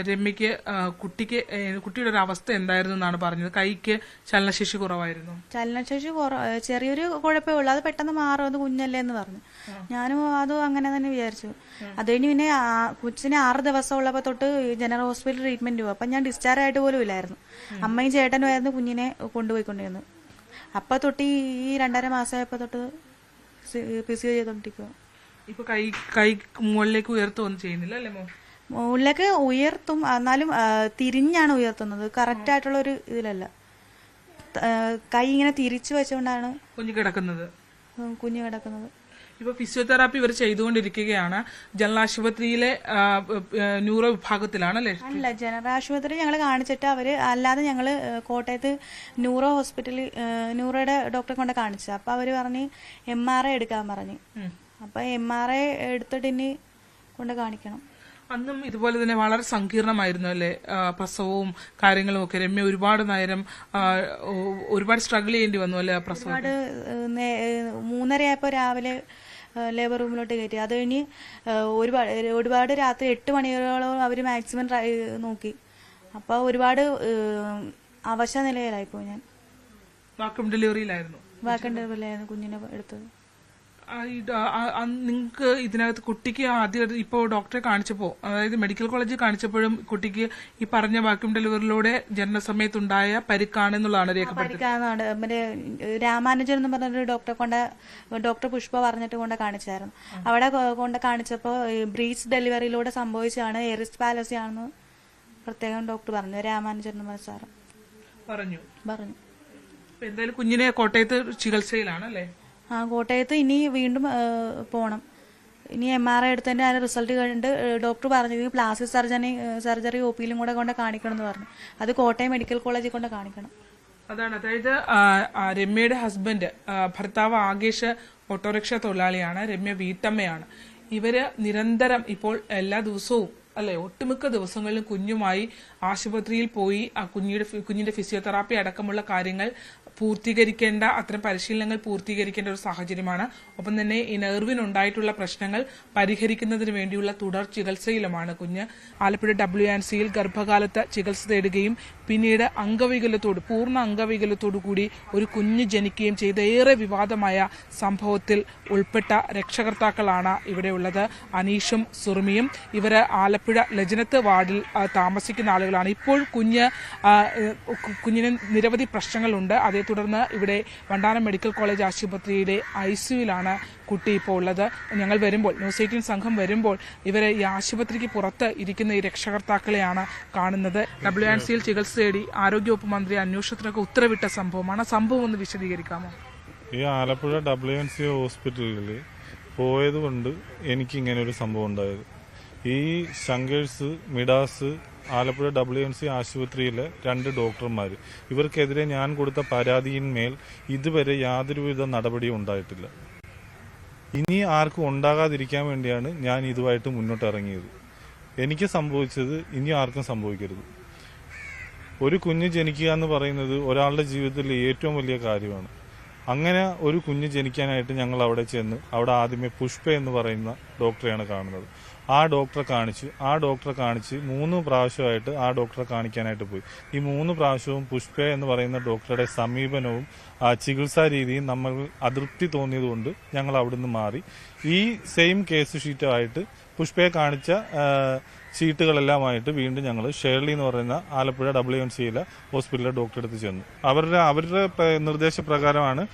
രമ്യക്ക് കുട്ടിയുടെ ഒരു അവസ്ഥ എന്തായിരുന്നു എന്നാണ് പറഞ്ഞത്? കൈക്ക് ചലനശേഷി കുറവായിരുന്നു. ചലനശേഷി ചെറിയൊരു കുഴപ്പമേ ഉള്ളൂ. അത് പെട്ടെന്ന് മാറും, അത് കുഞ്ഞല്ലേ എന്ന് പറഞ്ഞു. ഞാനും അത് അങ്ങനെ തന്നെ വിചാരിച്ചു. അത് കഴിഞ്ഞ് പിന്നെ കൊച്ചിന് 6 ദിവസം ഉള്ളപ്പോൾ തൊട്ട് ജനറൽ ഹോസ്പിറ്റൽ ട്രീറ്റ്മെന്റ് പോകും. അപ്പം ഞാൻ ഡിസ്ചാർജ് ആയിട്ട് പോലും ഇല്ലായിരുന്നു. അമ്മയും ചേട്ടനും ആയിരുന്നു കുഞ്ഞിനെ കൊണ്ടുപോയിക്കൊണ്ടിരുന്നത്. അപ്പം തൊട്ട് ഈ 2.5 മാസമായപ്പോൾ തൊട്ട് ഫിസിയോ ചെയ്തോണ്ടിരിക്കുക. ഇപ്പൊ കൈ മുകളിലേക്ക് ഉയർത്തുകയൊന്നും ചെയ്യുന്നില്ല അല്ലേ? മുകളിലേക്ക് ഉയർത്തും, എന്നാലും തിരിഞ്ഞാണ് ഉയർത്തുന്നത്. കറക്റ്റ് ആയിട്ടുള്ള ഒരു ഇതിലല്ല. കൈ ഇങ്ങനെ തിരിച്ചു വെച്ചുകൊണ്ടാണ് കുഞ്ഞ് കിടക്കുന്നത്. ഇപ്പൊ ഫിസിയോതെറാപ്പി ഇവർ ചെയ്തുകൊണ്ടിരിക്കുകയാണ്. ജനറൽ ആശുപത്രിയിലെ ന്യൂറോ വിഭാഗത്തിലാണല്ലേ? അല്ല, ജനറൽ ആശുപത്രി ഞങ്ങൾ കാണിച്ചിട്ട് അവര് അല്ലാതെ ഞങ്ങള് കോട്ടയത്ത് ന്യൂറോ ഹോസ്പിറ്റലിൽ ന്യൂറോയുടെ ഡോക്ടറെ കൊണ്ട് കാണിച്ചു. അപ്പൊ അവര് പറഞ്ഞ് MRI എടുക്കാൻ പറഞ്ഞു. അപ്പൊ MRI എടുത്തിട്ട് ഇനി കൊണ്ട് കാണിക്കണം. അന്നും ഇതുപോലെ തന്നെ വളരെ സങ്കീർണമായിരുന്നു അല്ലേ പ്രസവവും കാര്യങ്ങളും ഒക്കെ? രമ്യ ഒരുപാട് നേരം ഒരുപാട് സ്ട്രഗിൾ ചെയ്യേണ്ടി വന്നു അല്ലേ പ്രസവം? 3:30 ആയപ്പോ രാവിലെ ലേബർ റൂമിലോട്ട് കയറ്റി. അത് കഴിഞ്ഞ് ഒരുപാട് രാത്രി 8 മണിയോളം അവര് മാക്സിമം നോക്കി. അപ്പൊ ഒരുപാട് അവശ നിലയിലായിപ്പോ ഞാൻ. വാക്വം ഡെലിവറിയിലായിരുന്നു കുഞ്ഞിനെ എടുത്തത്. നിങ്ങൾക്ക് ഇതിനകത്ത് കുട്ടിക്ക് ആദ്യം ഇപ്പോൾ ഡോക്ടറെ കാണിച്ചപ്പോ, അതായത് മെഡിക്കൽ കോളേജിൽ കാണിച്ചപ്പോഴും കുട്ടിക്ക് ഈ പറഞ്ഞ വാക്യൂം ഡെലിവറിയിലൂടെ ജനനസമയത്തുണ്ടായ പരിക്കാണെന്നുള്ളതാണ് രേഖപ്പെടുത്തിയത്. മറ്റേ രാമാനുജൻ എന്ന് പറഞ്ഞൊരു ഡോക്ടർ പുഷ്പ പറഞ്ഞിട്ട് കൊണ്ട് കാണിച്ചായിരുന്നു. അവിടെ കൊണ്ട് കാണിച്ചപ്പോ ബ്രീച്ച് ഡെലിവറിയിലൂടെ സംഭവിച്ചാണ് എറിസ് പാലസി ആണെന്ന് പ്രത്യേകം ഡോക്ടർ പറഞ്ഞു. രാമാനുജൻ എന്ന് പറഞ്ഞ സാറ് പറഞ്ഞു. എന്തായാലും കുഞ്ഞിനെ കോട്ടയത്ത് ചികിത്സയിലാണ് അല്ലേ? കോട്ടയത്ത് ഇനി വീണ്ടും പോകണം. ഇനി MRI എടുത്തതിന്റെ അതിന്റെ റിസൾട്ട് കണ്ട് ഡോക്ടർ പറഞ്ഞു പ്ലാസ്റ്റിക് സർജറി OPയിലും കൂടെ കൊണ്ട് കാണിക്കണം എന്ന് പറഞ്ഞു. അത് കോട്ടയം മെഡിക്കൽ കോളേജിൽ കൊണ്ട് കാണിക്കണം. അതാണ്, അതായത് രമ്യയുടെ ഹസ്ബൻഡ് ഭർത്താവ് ആകേഷ് ഓട്ടോറിക്ഷ തൊഴിലാളിയാണ്, രമ്യ വീട്ടമ്മയാണ്. ഇവര് നിരന്തരം ഇപ്പോൾ എല്ലാ ദിവസവും അല്ലെ ഒട്ടുമിക്ക ദിവസങ്ങളിലും കുഞ്ഞുമായി ആശുപത്രിയിൽ പോയി ആ കുഞ്ഞിന്റെ ഫിസിയോതെറാപ്പി അടക്കമുള്ള കാര്യങ്ങൾ പൂർത്തീകരിക്കേണ്ട, അത്തരം പരിശീലനങ്ങൾ പൂർത്തീകരിക്കേണ്ട ഒരു സാഹചര്യമാണ്. ഒപ്പം തന്നെ ഈ നെർവിനുണ്ടായിട്ടുള്ള പ്രശ്നങ്ങൾ പരിഹരിക്കുന്നതിന് വേണ്ടിയുള്ള തുടർ ചികിത്സയിലുമാണ് കുഞ്ഞ്. ആലപ്പുഴ WNCയിൽ ഗർഭകാലത്ത് ചികിത്സ തേടുകയും പിന്നീട് പൂർണ്ണ അംഗവൈകല്യത്തോടു കൂടി ഒരു കുഞ്ഞ് ജനിക്കുകയും ചെയ്ത ഏറെ വിവാദമായ സംഭവത്തിൽ ഉൾപ്പെട്ട രക്ഷകർത്താക്കളാണ് ഇവിടെയുള്ളത്. അനീഷും സുറുമിയും. ഇവര് ആലപ്പുഴ ലജനത്ത് വാർഡിൽ താമസിക്കുന്ന ആളുകളാണ്. ഇപ്പോൾ കുഞ്ഞിന് നിരവധി പ്രശ്നങ്ങളുണ്ട്. അതേ തുടർന്ന് ഇവിടെ വണ്ടാനം മെഡിക്കൽ കോളേജ് ആശുപത്രിയുടെ ICUവിലാണ് കുട്ടി ഇപ്പോൾ ഉള്ളത്. ഞങ്ങൾ വരുമ്പോൾ, ന്യൂസ് 18 സംഘം വരുമ്പോൾ ഇവരെ ഈ ആശുപത്രിക്ക് പുറത്ത് ഇരിക്കുന്ന ഈ രക്ഷകർത്താക്കളെയാണ് കാണുന്നത്. WNCയിൽ ചികിത്സ തേടി ആരോഗ്യവകുപ്പ് മന്ത്രി അന്വേഷണത്തിനൊക്കെ ഉത്തരവിട്ട സംഭവമാണ്. സംഭവം ഒന്ന് വിശദീകരിക്കാമോ? ഈ ആലപ്പുഴ WNC ഹോസ്പിറ്റലിൽ പോയതുകൊണ്ട് എനിക്ക് ഇങ്ങനെ ഒരു സംഭവം ഉണ്ടായത്. ഈ ശങ്കേഴ്സ് മിഡാസ് ആലപ്പുഴ WNC ആശുപത്രിയിലെ 2 ഡോക്ടർമാർ, ഇവർക്കെതിരെ ഞാൻ കൊടുത്ത പരാതിയിന്മേൽ ഇതുവരെ യാതൊരുവിധ നടപടിയും ഉണ്ടായിട്ടില്ല. ഇനി ആർക്കും ഉണ്ടാകാതിരിക്കാൻ വേണ്ടിയാണ് ഞാൻ ഇതുമായിട്ട് മുന്നോട്ട് ഇറങ്ങിയത്. എനിക്ക് സംഭവിച്ചത് ഇനി ആർക്കും സംഭവിക്കരുത്. ഒരു കുഞ്ഞ് ജനിക്കുക എന്ന് പറയുന്നത് ഒരാളുടെ ജീവിതത്തിൽ ഏറ്റവും വലിയ കാര്യമാണ്. അങ്ങനെ ഒരു കുഞ്ഞ് ജനിക്കാനായിട്ട് ഞങ്ങൾ അവിടെ ചെന്ന് അവിടെ ആദ്യമേ പുഷ്പ എന്ന് പറയുന്ന ഡോക്ടറെയാണ് കാണുന്നത്. ആ ഡോക്ടറെ കാണിച്ച് 3 പ്രാവശ്യമായിട്ട് ആ ഡോക്ടറെ കാണിക്കാനായിട്ട് പോയി. ഈ 3 പ്രാവശ്യവും പുഷ്പ എന്ന് പറയുന്ന ഡോക്ടറുടെ സമീപനവും ചികിത്സാ രീതിയും നമ്മൾ അതൃപ്തി തോന്നിയതുകൊണ്ട് ഞങ്ങൾ അവിടുന്ന് മാറി. ഈ സെയിം കേസ് ഷീറ്റുമായിട്ട് പുഷ്പയെ കാണിച്ച ഷീറ്റുകളെല്ലാമായിട്ട് വീണ്ടും ഞങ്ങൾ ഷേർലി എന്ന് പറയുന്ന ആലപ്പുഴ WNCയിലെ ഹോസ്പിറ്റലിലെ ഡോക്ടറെ അടുത്ത് ചെന്നു. അവരുടെ നിർദ്ദേശപ്രകാരമാണ്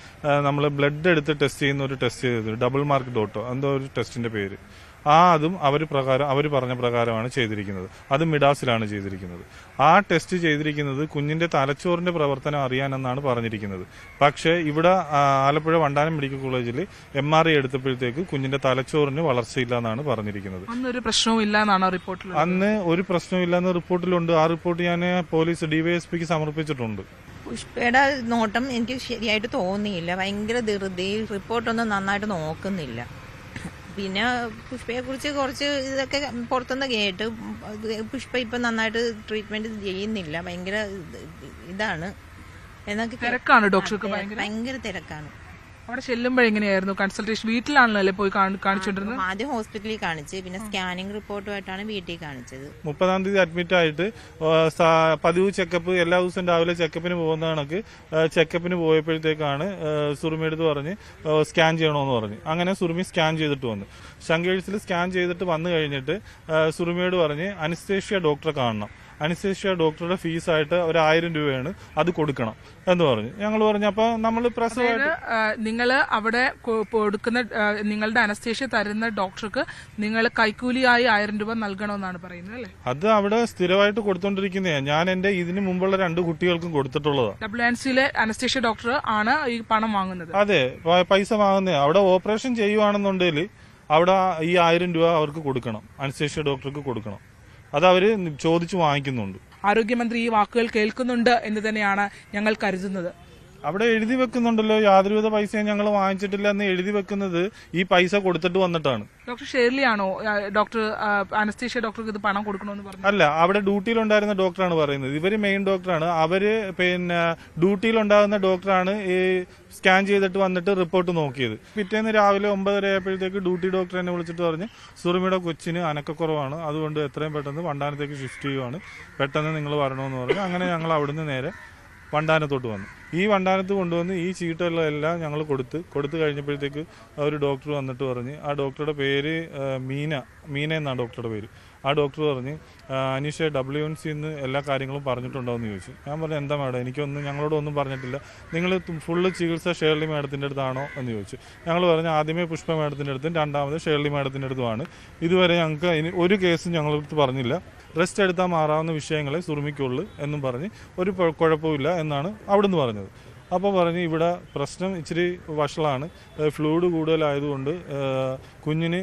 നമ്മൾ ബ്ലഡ് എടുത്ത് ടെസ്റ്റ് ചെയ്യുന്ന ഒരു ടെസ്റ്റ് ചെയ്തത്, ഡബിൾ മാർക്ക് ഡോട്ടോ എന്തോ ഒരു ടെസ്റ്റിന്റെ പേര്. അതും അവർ പറഞ്ഞ പ്രകാരമാണ് ചെയ്തിരിക്കുന്നത്. അത് മിഡാസിലാണ് ചെയ്തിരിക്കുന്നത്. ആ ടെസ്റ്റ് ചെയ്തിരിക്കുന്നത് കുഞ്ഞിന്റെ തലച്ചോറിന്റെ പ്രവർത്തനം അറിയാനെന്നാണ് പറഞ്ഞിരിക്കുന്നത്. പക്ഷേ ഇവിടെ ആലപ്പുഴ വണ്ടാനം മെഡിക്കൽ കോളേജിൽ MRI എടുത്തപ്പോഴത്തേക്ക് കുഞ്ഞിന്റെ തലച്ചോറിന് വളർച്ചയില്ല എന്നാണ് പറഞ്ഞിരിക്കുന്നത്. അന്നൊരു പ്രശ്നവും ഇല്ല എന്നാണ് റിപ്പോർട്ടിൽ. അന്ന് ഒരു പ്രശ്നവും ഇല്ലെന്ന് റിപ്പോർട്ടിലുണ്ട്. ആ റിപ്പോർട്ട് ഞാൻ പോലീസ് DYSPക്ക് സമർപ്പിച്ചിട്ടുണ്ട്. പുഷ്പയുടെ നോട്ടം എനിക്ക് ശരിയായിട്ട് തോന്നിയില്ല. ഭയങ്കര ധൃതി, റിപ്പോർട്ടൊന്നും നന്നായിട്ട് നോക്കുന്നില്ല. പിന്നെ പുഷ്പയെ കുറിച്ച് കുറച്ച് ഇതൊക്കെ പുറത്തുനിന്ന് കേട്ട് പുഷ്പ ഇപ്പം നന്നായിട്ട് ട്രീറ്റ്മെന്റ് ചെയ്യുന്നില്ല. ഭയങ്കര ഇതാണ് എന്നൊക്കെ. തിരക്കാണ് ഡോക്ടർക്ക്, ഭയങ്കര തിരക്കാണ്. അവിടെ ചെല്ലുമ്പോൾ എങ്ങനെയായിരുന്നു കൺസൾട്ടേഷൻ? വീട്ടിലാണല്ലോ പോയി കാണിച്ചോണ്ടിരുന്നത്? ആദ്യം ഹോസ്പിറ്റലിൽ കാണിച്ച്, പിന്നെ സ്കാനിങ് റിപ്പോർട്ടുമായിട്ടാണ് വീട്ടിൽ കാണിച്ചത്. 30-ാം തീയതി അഡ്മിറ്റ് ആയിട്ട് പതിവ് ചെക്കപ്പ് എല്ലാ ദിവസവും രാവിലെ ചെക്കപ്പിന് പോകുന്ന കണക്ക് ചെക്കപ്പിന് പോയപ്പോഴത്തേക്കാണ് സുറുമിയെടുത്ത് പറഞ്ഞ് സ്കാൻ ചെയ്യണമെന്ന് പറഞ്ഞു. അങ്ങനെ സുറുമി സ്കാൻ ചെയ്തിട്ട് വന്നു. ശങ്കേഴ്സിൽ സ്കാൻ ചെയ്തിട്ട് വന്നു കഴിഞ്ഞിട്ട് സുറുമിയോട് പറഞ്ഞ് അനസ്തേഷ്യ ഡോക്ടറെ കാണണം. അനസ്തേഷ്യ ഡോക്ടറുടെ ഫീസായിട്ട് 1000 രൂപയാണ്, അത് കൊടുക്കണം എന്ന് പറഞ്ഞു. ഞങ്ങൾ പറഞ്ഞു അപ്പോൾ നമ്മൾ പ്രസവമായിട്ട് നിങ്ങൾ അവിടെ കൊടുക്കുന്ന നിങ്ങളുടെ അനസ്തേഷ്യ തരുന്ന ഡോക്ടർക്ക് നിങ്ങൾ കൈക്കൂലിയായി 1000 രൂപ നൽകണമെന്നാണ് പറയുന്നത് അല്ലേ? അത് അവിടെ സ്ഥിരമായിട്ട് കൊടുത്തോണ്ടിരിക്കുന്നതാണ്. ഞാൻ എന്റെ ഇതിന് മുമ്പുള്ള 2 കുട്ടികൾക്കും കൊടുത്തിട്ടുള്ളതാണ്. WNCയിലെ അനസ്തേഷ്യ ഡോക്ടർ ആണ് ഈ പണം വാങ്ങുന്നത്. അതെ, പൈസ വാങ്ങുന്നത്. അവിടെ ഓപ്പറേഷൻ ചെയ്യുവാണെന്നുണ്ടെങ്കിൽ അവിടെ ഈ 1000 രൂപ അവർക്ക് കൊടുക്കണം, അനസ്തേഷ്യ ഡോക്ടർക്ക് കൊടുക്കണം. അത് അവര് ചോദിച്ചു വാങ്ങിക്കുന്നുണ്ട്. ആരോഗ്യമന്ത്രി ഈ വാക്കുകൾ കേൾക്കുന്നുണ്ട് എന്ന് തന്നെയാണ് ഞങ്ങൾ കരുതുന്നത്. അവിടെ എഴുതി വെക്കുന്നുണ്ടല്ലോ, യാതൊരുവിധ പൈസയും ഞങ്ങൾ വാങ്ങിച്ചിട്ടില്ല എന്ന് എഴുതി വെക്കുന്നത് ഈ പൈസ കൊടുത്തിട്ട് വന്നിട്ടാണ്. ഡോക്ടർ ഷേർലി ആണോ ഡോക്ടർ അനസ്തേഷ്യ ഡോക്ടർക്ക് ഇത് പണം കൊടുക്കണമെന്ന് പറഞ്ഞു? അല്ല, അവിടെ ഡ്യൂട്ടിയിലുണ്ടായിരുന്ന ഡോക്ടറാണ് പറയുന്നത്. ഇവര് മെയിൻ ഡോക്ടറാണ്. അവര് ഡ്യൂട്ടിയിലുണ്ടാകുന്ന ഡോക്ടറാണ് ഈ സ്കാൻ ചെയ്തിട്ട് വന്നിട്ട് റിപ്പോർട്ട് നോക്കിയത്. പിറ്റേന്ന് രാവിലെ 9:30 ആയപ്പോഴത്തേക്ക് ഡ്യൂട്ടി ഡോക്ടർ എന്നെ വിളിച്ചിട്ട് പറഞ്ഞ് സുറുമിയുടെ കൊച്ചിന് അനക്കക്കുറവാണ്, അതുകൊണ്ട് എത്രയും പെട്ടെന്ന് വണ്ടാനത്തേക്ക് ഷിഫ്റ്റ് ചെയ്യുവാണ്, പെട്ടെന്ന് നിങ്ങൾ വരണമെന്ന് പറഞ്ഞു. അങ്ങനെ ഞങ്ങൾ അവിടുന്ന് നേരെ വണ്ടാനത്തോട്ട് വന്നു. ഈ വണ്ടാനത്ത് കൊണ്ടുവന്ന് ഈ ചീട്ടുകളെല്ലാം ഞങ്ങൾ കൊടുത്തു കഴിഞ്ഞപ്പോഴത്തേക്ക് ഒരു ഡോക്ടർ വന്നിട്ട് പറഞ്ഞ്, ആ ഡോക്ടറുടെ പേര് മീന എന്നാണ് ഡോക്ടറുടെ പേര്. ആ ഡോക്ടർ പറഞ്ഞ് അനീഷ WNCന്ന് എല്ലാ കാര്യങ്ങളും പറഞ്ഞിട്ടുണ്ടോ എന്ന് ചോദിച്ചു. ഞാൻ പറഞ്ഞു എന്താ മാഡം, ഞങ്ങളോടൊന്നും പറഞ്ഞിട്ടില്ല, നിങ്ങൾ ഫുള്ള് ചികിത്സ ഷേർലി മാഡത്തിൻ്റെ അടുത്താണോ എന്ന് ചോദിച്ചു. ഞങ്ങൾ പറഞ്ഞു ആദ്യമേ പുഷ്പ മാഡത്തിൻ്റെ അടുത്തും രണ്ടാമത് ഷേർലി മാഡത്തിൻ്റെ അടുത്തുമാണ്. ഇതുവരെ ഞങ്ങൾക്ക് ഒരു കേസും ഞങ്ങളടുത്ത് പറഞ്ഞില്ല. റെസ്റ്റ് എടുത്താൽ മാറാവുന്ന വിഷയങ്ങളെ സുറുമിക്കുള്ളൂ എന്നും പറഞ്ഞ് ഒരു കുഴപ്പമില്ല എന്നാണ് അവിടുന്ന് പറഞ്ഞത്. അപ്പോൾ പറഞ്ഞ് ഇവിടെ പ്രശ്നം ഇച്ചിരി വഷളാണ്, ഫ്ലൂയിഡ് കൂടുതലായതുകൊണ്ട് കുഞ്ഞിന്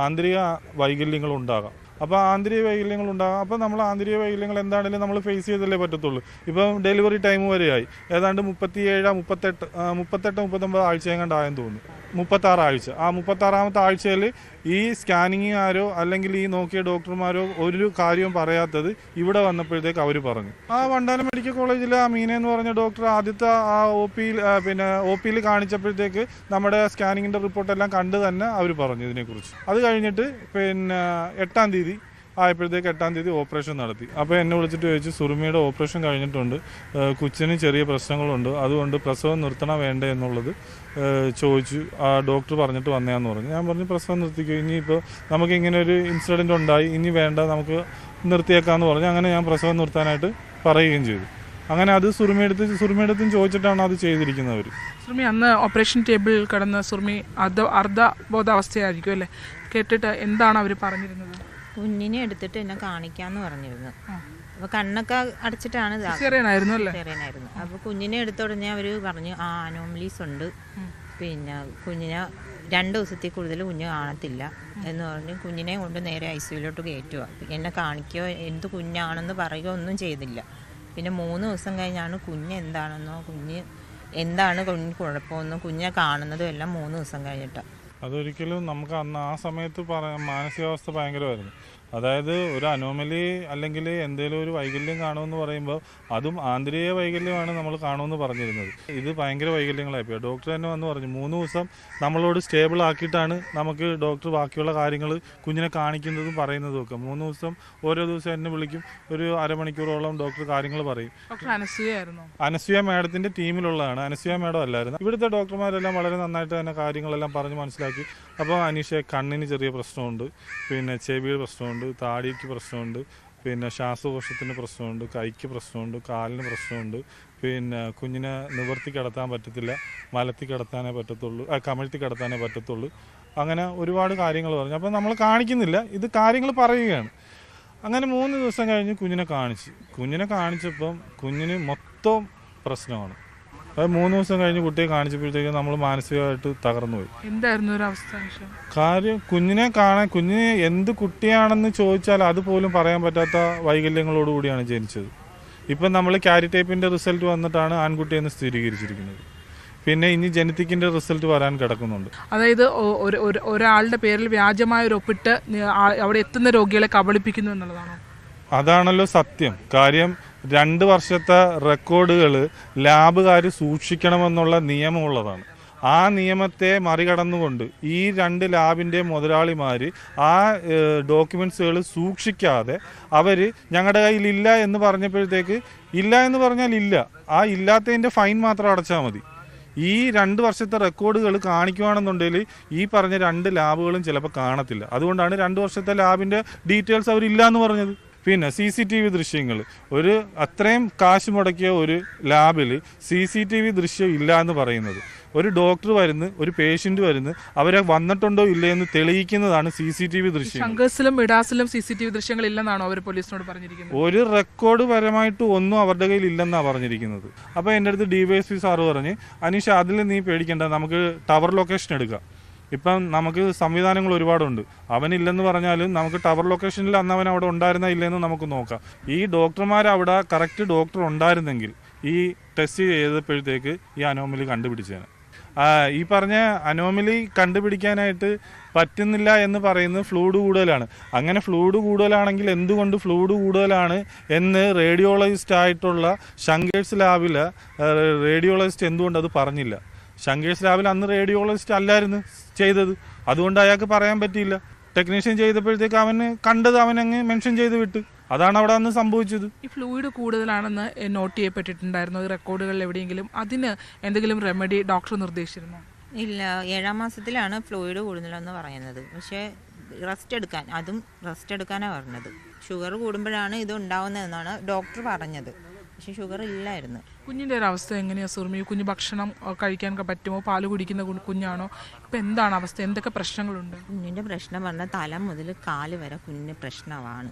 ആന്തരിക വൈകല്യങ്ങൾ ഉണ്ടാകാം. അപ്പോൾ ആന്തരിക വൈകല്യങ്ങൾ ഉണ്ടാകാം. അപ്പോൾ നമ്മൾ ആന്തരിക വൈകല്യങ്ങൾ എന്താണെങ്കിലും നമ്മൾ ഫേസ് ചെയ്തല്ലേ പറ്റത്തുള്ളൂ. ഇപ്പം ഡെലിവറി ടൈം വരെയായി, ഏതാണ്ട് 38-39 ആഴ്ച എങ്ങാണ്ടായെന്ന് തോന്നുന്നു, 36 ആഴ്ച. ആ 36ാമത്തെ ആഴ്ചയിൽ ഈ സ്കാനിങ് ആരോ അല്ലെങ്കിൽ ഈ നോക്കിയ ഡോക്ടർമാരോ ഒരു കാര്യവും പറയാത്തത് ഇവിടെ വന്നപ്പോഴത്തേക്ക് അവർ പറഞ്ഞു. ആ വണ്ടാനം മെഡിക്കൽ കോളേജിലെ ആ മീന എന്ന് പറഞ്ഞ ഡോക്ടർ ആദ്യത്തെ ആ ഒ പിയിൽ കാണിച്ചപ്പോഴത്തേക്ക് നമ്മുടെ സ്കാനിങ്ങിന്റെ റിപ്പോർട്ടെല്ലാം കണ്ട് തന്നെ അവർ പറഞ്ഞു ഇതിനെക്കുറിച്ച്. അത് കഴിഞ്ഞിട്ട് 8-ാം തീയതി ആയപ്പോഴത്തേക്ക് 8-ാം തീയതി ഓപ്പറേഷൻ നടത്തി. അപ്പോൾ എന്നെ വിളിച്ചിട്ട് ചോദിച്ചു സുറുമിയുടെ ഓപ്പറേഷൻ കഴിഞ്ഞിട്ടുണ്ട്, കൊച്ചിന് ചെറിയ പ്രശ്നങ്ങളുണ്ട്, അതുകൊണ്ട് പ്രസവം നിർത്തണം വേണ്ടേ എന്നുള്ളത് ചോദിച്ചു. ആ ഡോക്ടർ പറഞ്ഞിട്ട് വന്നേന്ന് പറഞ്ഞു. ഞാൻ പറഞ്ഞു പ്രസവം നിർത്തിക്കോ, ഇനിയിപ്പോൾ നമുക്ക് ഇങ്ങനെ ഒരു ഇൻസിഡന്റ് ഉണ്ടായി, ഇനി വേണ്ട, നമുക്ക് നിർത്തിയേക്കാന്ന് പറഞ്ഞു. അങ്ങനെ ഞാൻ പ്രസവം നിർത്താനായിട്ട് പറയുകയും ചെയ്തു. അങ്ങനെ അത് സുറുമിയെടുത്തും ചോദിച്ചിട്ടാണ് അത് ചെയ്തിരിക്കുന്നവർ. സുറുമി അന്ന് ഓപ്പറേഷൻ ടേബിളിൽ കിടന്ന സുറുമി അർദ്ധബോധാവസ്ഥയായിരിക്കും അല്ലേ? കേട്ടിട്ട് എന്താണ് അവർ പറഞ്ഞിരുന്നത്? കുഞ്ഞിനെ എടുത്തിട്ട് എന്നെ കാണിക്കാന്ന് പറഞ്ഞിരുന്നു. അപ്പൊ കണ്ണൊക്കെ അടച്ചിട്ടാണ് സിസേറിയനായിരുന്നു അല്ലേ? സിസേറിയനായിരുന്നു. അപ്പൊ കുഞ്ഞിനെ എടുത്ത ഉടനെ അവര് പറഞ്ഞു അനോമലീസ് ഉണ്ട്, പിന്നെ കുഞ്ഞിനെ 2 ദിവസത്തിൽ കൂടുതൽ കുഞ്ഞ് കാണത്തില്ല എന്ന് പറഞ്ഞ് കുഞ്ഞിനെ കൊണ്ട് നേരെ ICUലോട്ട് കയറ്റുക. എന്നെ കാണിക്കുകയോ എന്ത് കുഞ്ഞാണെന്ന് പറയുകയോ ഒന്നും ചെയ്തില്ല. പിന്നെ 3 ദിവസം കഴിഞ്ഞാണ് കുഞ്ഞ് എന്താണെന്നോ എന്താണ് കുഞ്ഞ് കുഴപ്പമെന്നോ കുഞ്ഞിനെ കാണുന്നതും എല്ലാം 3 ദിവസം കഴിഞ്ഞിട്ടാണ്. അതൊരിക്കലും നമുക്ക് അന്ന് ആ സമയത്ത് മാനസികാവസ്ഥ ഭയങ്കരമായിരുന്നു. അതായത് ഒരു അനോമലി അല്ലെങ്കിൽ എന്തെങ്കിലും ഒരു വൈകല്യം കാണുമെന്ന് പറയുമ്പോൾ അതും ആന്തരിക വൈകല്യമാണ് നമ്മൾ കാണുമെന്ന് പറഞ്ഞിരുന്നത്. ഇത് ഭയങ്കര വൈകല്യങ്ങളായിപ്പോയി. ഡോക്ടർ തന്നെ വന്ന് പറഞ്ഞു 3 ദിവസം നമ്മളോട് സ്റ്റേബിൾ ആക്കിയിട്ടാണ് നമുക്ക് ഡോക്ടർ ബാക്കിയുള്ള കാര്യങ്ങൾ കുഞ്ഞിനെ കാണിക്കുന്നതും പറയുന്നതും ഒക്കെ. 3 ദിവസം ഓരോ ദിവസം എന്നെ വിളിക്കും, ഒരു അരമണിക്കൂറോളം ഡോക്ടർ കാര്യങ്ങൾ പറയും. അനസൂയ മാഡത്തിന്റെ ടീമിലുള്ളതാണ്. അനസൂയ മാഡം അല്ലായിരുന്നു. ഇവിടുത്തെ ഡോക്ടർമാരെല്ലാം വളരെ നന്നായിട്ട് തന്നെ കാര്യങ്ങളെല്ലാം പറഞ്ഞ് മനസ്സിലാക്കി. അപ്പോൾ അനീഷ കണ്ണിന് ചെറിയ പ്രശ്നമുണ്ട്, പിന്നെ ചെവിയുടെ പ്രശ്നമുണ്ട്, താടിക്ക് പ്രശ്നമുണ്ട്, പിന്നെ ശ്വാസകോശത്തിന് പ്രശ്നമുണ്ട്, കൈക്ക് പ്രശ്നമുണ്ട്, കാലിന് പ്രശ്നമുണ്ട്, പിന്നെ കുഞ്ഞിനെ നിവർത്തി കിടത്താൻ പറ്റത്തില്ല, മലത്തി കിടത്താനേ പറ്റത്തുള്ളൂ, കമഴ്ത്തി കിടത്താനേ പറ്റത്തുള്ളൂ. അങ്ങനെ ഒരുപാട് കാര്യങ്ങൾ പറഞ്ഞു. അപ്പോൾ നമ്മൾ കാണിക്കുന്നില്ല, ഇത് കാര്യങ്ങൾ പറയുകയാണ്. അങ്ങനെ 3 ദിവസം കഴിഞ്ഞ് കുഞ്ഞിനെ കാണിച്ചപ്പം കുഞ്ഞിന് മൊത്തം പ്രശ്നമാണ്. അത് 3 ദിവസം കഴിഞ്ഞ് കുട്ടിയെ കാണിച്ചപ്പോഴത്തേക്കും നമ്മൾ മാനസികമായിട്ട് തകർന്നുപോയി. എന്തായിരുന്നു ഒരു അവസ്ഥ? കാര്യം കുഞ്ഞിന് എന്ത് കുട്ടിയാണെന്ന് ചോദിച്ചാൽ അതുപോലും പറയാൻ പറ്റാത്ത വൈകല്യങ്ങളോടുകൂടിയാണ് ജനിച്ചത്. ഇപ്പം നമ്മൾ കാരിടൈപ്പിന്റെ റിസൾട്ട് വന്നിട്ടാണ് ആൺകുട്ടിയെന്ന് സ്ഥിരീകരിച്ചിരിക്കുന്നത്. പിന്നെ ഇനി ജനറ്റിക്കിന്റെ റിസൾട്ട് വരാൻ കിടക്കുന്നുണ്ട്. അതായത് ഒരാളുടെ പേരിൽ വ്യാജമായ ഒരു ഒപ്പിട്ട് അവിടെ എത്തുന്ന രോഗികളെ കബളിപ്പിക്കുന്നു എന്നുള്ളതാണോ? അതാണല്ലോ സത്യം. കാര്യം 2 വർഷത്തെ റെക്കോർഡുകൾ ലാബുകാർ സൂക്ഷിക്കണമെന്നുള്ള നിയമമുള്ളതാണ്. ആ നിയമത്തെ മറികടന്നുകൊണ്ട് ഈ 2 ലാബിൻ്റെ മുതലാളിമാർ ആ ഡോക്യുമെൻറ്റ്സുകൾ സൂക്ഷിക്കാതെ അവർ ഞങ്ങളുടെ കയ്യിലില്ല എന്ന് പറഞ്ഞപ്പോഴത്തേക്ക്, ഇല്ല എന്ന് പറഞ്ഞാൽ ഇല്ല, ആ ഇല്ലാത്തതിൻ്റെ ഫൈൻ മാത്രം അടച്ചാൽ മതി. ഈ 2 വർഷത്തെ റെക്കോർഡുകൾ കാണിക്കുകയാണെന്നുണ്ടെങ്കിൽ ഈ പറഞ്ഞ 2 ലാബുകളും ചിലപ്പോൾ കാണത്തില്ല. അതുകൊണ്ടാണ് 2 വർഷത്തെ ലാബിൻ്റെ ഡീറ്റെയിൽസ് അവരില്ല എന്ന് പറഞ്ഞത്. പിന്നെ CCTV ദൃശ്യങ്ങൾ, ഒരു അത്രയും കാശ് മുടക്കിയ ഒരു ലാബിൽ CCTV ദൃശ്യം ഇല്ല എന്ന് പറയുന്നത്, ഒരു ഡോക്ടർ വരുന്നു, ഒരു പേഷ്യന്റ് വരുന്നു, അവരെ വന്നിട്ടുണ്ടോ ഇല്ലേ എന്ന് തെളിയിക്കുന്നതാണ് CCTV ദൃശ്യം. ശങ്കേഴ്സിലും മിഡാസിലും CCTV ദൃശ്യങ്ങൾ ഇല്ലെന്നാണോ അവർ പോലീസിനോട് പറഞ്ഞിരിക്കുന്നത്? ഒരു റെക്കോർഡ് പരമായിട്ട് ഒന്നും അവരുടെ കയ്യിൽ ഇല്ലെന്നാണ് പറഞ്ഞിരിക്കുന്നത്. അപ്പോൾ എൻ്റെ അടുത്ത് DYSP സാറ് പറഞ്ഞ്, അനീഷ അതിൽ നീ പേടിക്കേണ്ട, നമുക്ക് ടവർ ലൊക്കേഷൻ എടുക്കാം. ഇപ്പം നമുക്ക് സംവിധാനങ്ങൾ ഒരുപാടുണ്ട്. അവനില്ലെന്ന് പറഞ്ഞാലും നമുക്ക് ടവർ ലൊക്കേഷനിൽ അന്ന് അവൻ അവിടെ ഉണ്ടായിരുന്ന ഇല്ലെന്ന് നമുക്ക് നോക്കാം. ഈ ഡോക്ടർമാർ അവിടെ കറക്റ്റ് ഡോക്ടർ ഉണ്ടായിരുന്നെങ്കിൽ ഈ ടെസ്റ്റ് ചെയ്തപ്പോഴത്തേക്ക് ഈ അനോമലി കണ്ടുപിടിച്ചേനെ. ഈ പറഞ്ഞ അനോമലി കണ്ടുപിടിക്കാനായിട്ട് പറ്റുന്നില്ല എന്ന് പറയുന്നത് ഫ്ലൂയിഡ് കൂടുതലാണ്. അങ്ങനെ ഫ്ലൂയിഡ് കൂടുതലാണെങ്കിൽ എന്തുകൊണ്ട് ഫ്ലൂയിഡ് കൂടുതലാണ് എന്ന് റേഡിയോളജിസ്റ്റ് ആയിട്ടുള്ള ശങ്കേഴ്സ് ലാബിലെ റേഡിയോളജിസ്റ്റ് എന്തുകൊണ്ട് അത് പറഞ്ഞില്ല? ശങ്കേഴ്സ് ലാബിൽ അന്ന് റേഡിയോളജിസ്റ്റ് അല്ലായിരുന്നു ചെയ്തത്, അതുകൊണ്ട് അയാൾക്ക് പറയാൻ പറ്റിയില്ല. ടെക്നീഷ്യൻ ചെയ്തപ്പോഴത്തേക്ക് അവന് കണ്ടത് അവനങ്ങ് മെൻഷൻ ചെയ്ത് വിട്ട്. അതാണ് അവിടെ അന്ന് സംഭവിച്ചത്. ഈ ഫ്ലൂയിഡ് കൂടുതലാണെന്ന് നോട്ട് ചെയ്യപ്പെട്ടിട്ടുണ്ടായിരുന്നു ഈ റെക്കോർഡുകളിൽ എവിടെയെങ്കിലും? അതിന് എന്തെങ്കിലും റെമഡി ഡോക്ടർ നിർദ്ദേശിച്ചിരുന്നോ? ഇല്ല, 7ാം മാസത്തിലാണ് ഫ്ലൂയിഡ് കൂടുതലെന്ന് പറയുന്നത്. പക്ഷേ റെസ്റ്റ് എടുക്കാനാണ് പറഞ്ഞത്. ഷുഗർ കൂടുമ്പോഴാണ് ഇത് ഉണ്ടാവുന്നതെന്നാണ് ഡോക്ടർ പറഞ്ഞത്. പക്ഷെ ഷുഗർ ഇല്ലായിരുന്നു. കുഞ്ഞിൻ്റെ ഒരു അവസ്ഥ എങ്ങനെയാണ് സുറുമി? കുഞ്ഞ് ഭക്ഷണം കഴിക്കാൻ പറ്റുമോ? പാല് കുടിക്കുന്ന കുഞ്ഞാണോ? ഇപ്പം എന്താണ് അവസ്ഥ? എന്തൊക്കെ പ്രശ്നങ്ങളുണ്ട്? കുഞ്ഞിൻ്റെ പ്രശ്നം പറഞ്ഞാൽ തല മുതൽ കാല് വരെ കുഞ്ഞിന് പ്രശ്നമാണ്.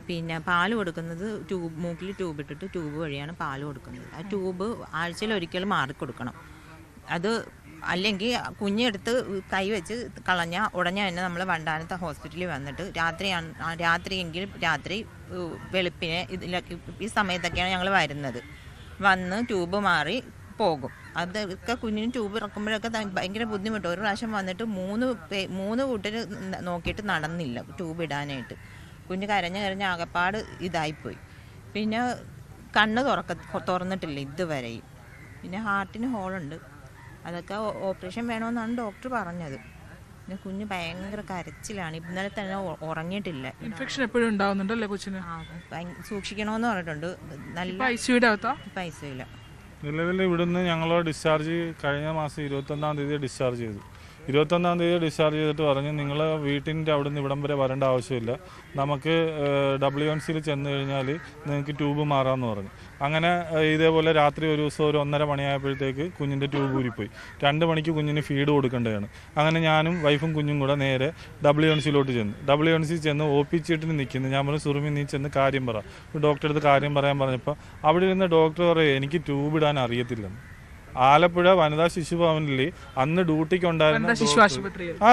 പിന്നെ പാല് കൊടുക്കുന്നത് മൂക്കിൽ ട്യൂബ് ഇട്ടിട്ട് ട്യൂബ് വഴിയാണ് പാല് കൊടുക്കുന്നത്. ആ ട്യൂബ് ആഴ്ചയിൽ ഒരിക്കലും മാറിക്കൊടുക്കണം. അത് അല്ലെങ്കിൽ കുഞ്ഞെടുത്ത് കൈവച്ച് കളഞ്ഞാൽ ഉടനെ തന്നെ നമ്മൾ വണ്ടാനത്തെ ഹോസ്പിറ്റലിൽ വന്നിട്ട് രാത്രി വെളുപ്പിനെ ഈ സമയത്തൊക്കെയാണ് ഞങ്ങൾ വരുന്നത്. വന്ന് ട്യൂബ് മാറി പോകും. അതൊക്കെ കുഞ്ഞിന് ട്യൂബ് ഇറക്കുമ്പോഴൊക്കെ ഭയങ്കര ബുദ്ധിമുട്ട്. ഒരു പ്രാവശ്യം വന്നിട്ട് 3 കൂട്ടർ നോക്കിയിട്ട് നടന്നില്ല ട്യൂബ് ഇടാനായിട്ട്. കുഞ്ഞ് കരഞ്ഞ് ആകപ്പാട് ഇതായിപ്പോയി. പിന്നെ കണ്ണ് തുറന്നിട്ടില്ല ഇതുവരെയും. പിന്നെ ഹാർട്ടിന് ഹോളുണ്ട്. അതൊക്കെ ഓപ്പറേഷൻ വേണമെന്നാണ് ഡോക്ടർ പറഞ്ഞത്. പിന്നെ കുഞ്ഞ് ഭയങ്കര കരച്ചിലാണ്. ഇന്നലെ തന്നെ ഉറങ്ങിയിട്ടില്ല. ഇൻഫെക്ഷൻ എപ്പോഴും ഉണ്ടാവുന്നുണ്ടല്ലേ കൊച്ചിന്? സൂക്ഷിക്കണമെന്ന് പറഞ്ഞിട്ടുണ്ട്. നല്ല പൈസ ഇല്ല. നിലവിൽ ഇവിടുന്ന് ഞങ്ങൾ ഡിസ്ചാർജ് കഴിഞ്ഞ മാസം 21-ാം തീയതി ഡിസ്ചാർജ് ചെയ്തു. 21-ാം തീയതി ഡിസ്ചാർജ് ചെയ്തിട്ട് പറഞ്ഞു, നിങ്ങൾ വീട്ടിൻ്റെ അവിടെ നിന്ന് ഇവിടം വരെ വരേണ്ട ആവശ്യമില്ല, നമുക്ക് WNCയിൽ ചെന്ന് കഴിഞ്ഞാൽ നിങ്ങൾക്ക് ട്യൂബ് മാറാമെന്ന് പറഞ്ഞു. അങ്ങനെ ഇതേപോലെ രാത്രി ഒരു ദിവസം ഒരു 1:30 മണിയായപ്പോഴത്തേക്ക് കുഞ്ഞിൻ്റെ ട്യൂബ് ഊരിപ്പോയി. 2 മണിക്ക് കുഞ്ഞിന് ഫീഡ് കൊടുക്കേണ്ടതാണ്. അങ്ങനെ ഞാനും വൈഫും കുഞ്ഞും കൂടെ നേരെ WNCയിലോട്ട് ചെന്നു. WNC ചെന്ന് OP ചീട്ടിന് നിൽക്കുന്നു. ഞാൻ പറഞ്ഞു, സുറുമി നീ ചെന്ന് കാര്യം പറ. ഡോക്ടറെ അടുത്ത് കാര്യം പറയാൻ പറഞ്ഞപ്പോൾ അവിടെ ഇരുന്ന് ഡോക്ടർ പറയും, എനിക്ക് ട്യൂബ് ഇടാൻ അറിയത്തില്ലെന്ന്. ആലപ്പുഴ വനിതാ ശിശുഭവനിൽ അന്ന് ഡ്യൂട്ടിക്കുണ്ടായിരുന്ന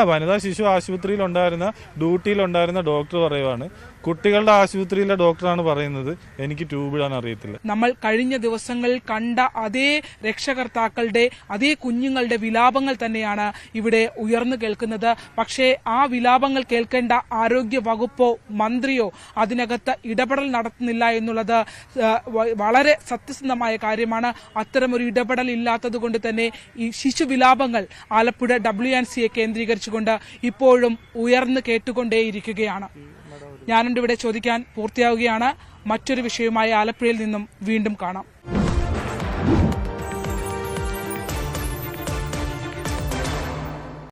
വനിതാ ശിശു ആശുപത്രിയിലുണ്ടായിരുന്ന ഡ്യൂട്ടിയിലുണ്ടായിരുന്ന ഡോക്ടർ പറയുവാണ്, കുട്ടികളുടെ ആശുപത്രിയിലെ ഡോക്ടറാണ് പറയുന്നത് എനിക്ക് ട്യൂബ് ഇടാൻ അറിയത്തില്ല. നമ്മൾ കഴിഞ്ഞ ദിവസങ്ങളിൽ കണ്ട അതേ രക്ഷകർത്താക്കളുടെ അതേ കുഞ്ഞുങ്ങളുടെ വിലാപങ്ങൾ തന്നെയാണ് ഇവിടെ ഉയർന്നു കേൾക്കുന്നത്. പക്ഷേ ആ വിലാപങ്ങൾ കേൾക്കേണ്ട ആരോഗ്യ വകുപ്പോ മന്ത്രിയോ അതിനകത്ത് ഇടപെടൽ നടത്തുന്നില്ല എന്നുള്ളത് വളരെ സത്യസന്ധമായ കാര്യമാണ്. അത്തരമൊരു ഇടപെടൽ ഇല്ലാത്തത് കൊണ്ട് തന്നെ ഈ ശിശു വിലാപങ്ങൾ ആലപ്പുഴ WNCയെ കേന്ദ്രീകരിച്ചുകൊണ്ട് ഇപ്പോഴും ഉയർന്നു കേട്ടുകൊണ്ടേയിരിക്കുകയാണ്. ഞാനുണ്ട് ഇവിടെ ചോദിക്കാൻ പൂർത്തിയാവുകയാണ്. മറ്റൊരു വിഷയവുമായി ആലപ്പുഴയിൽ നിന്നും വീണ്ടും കാണാം.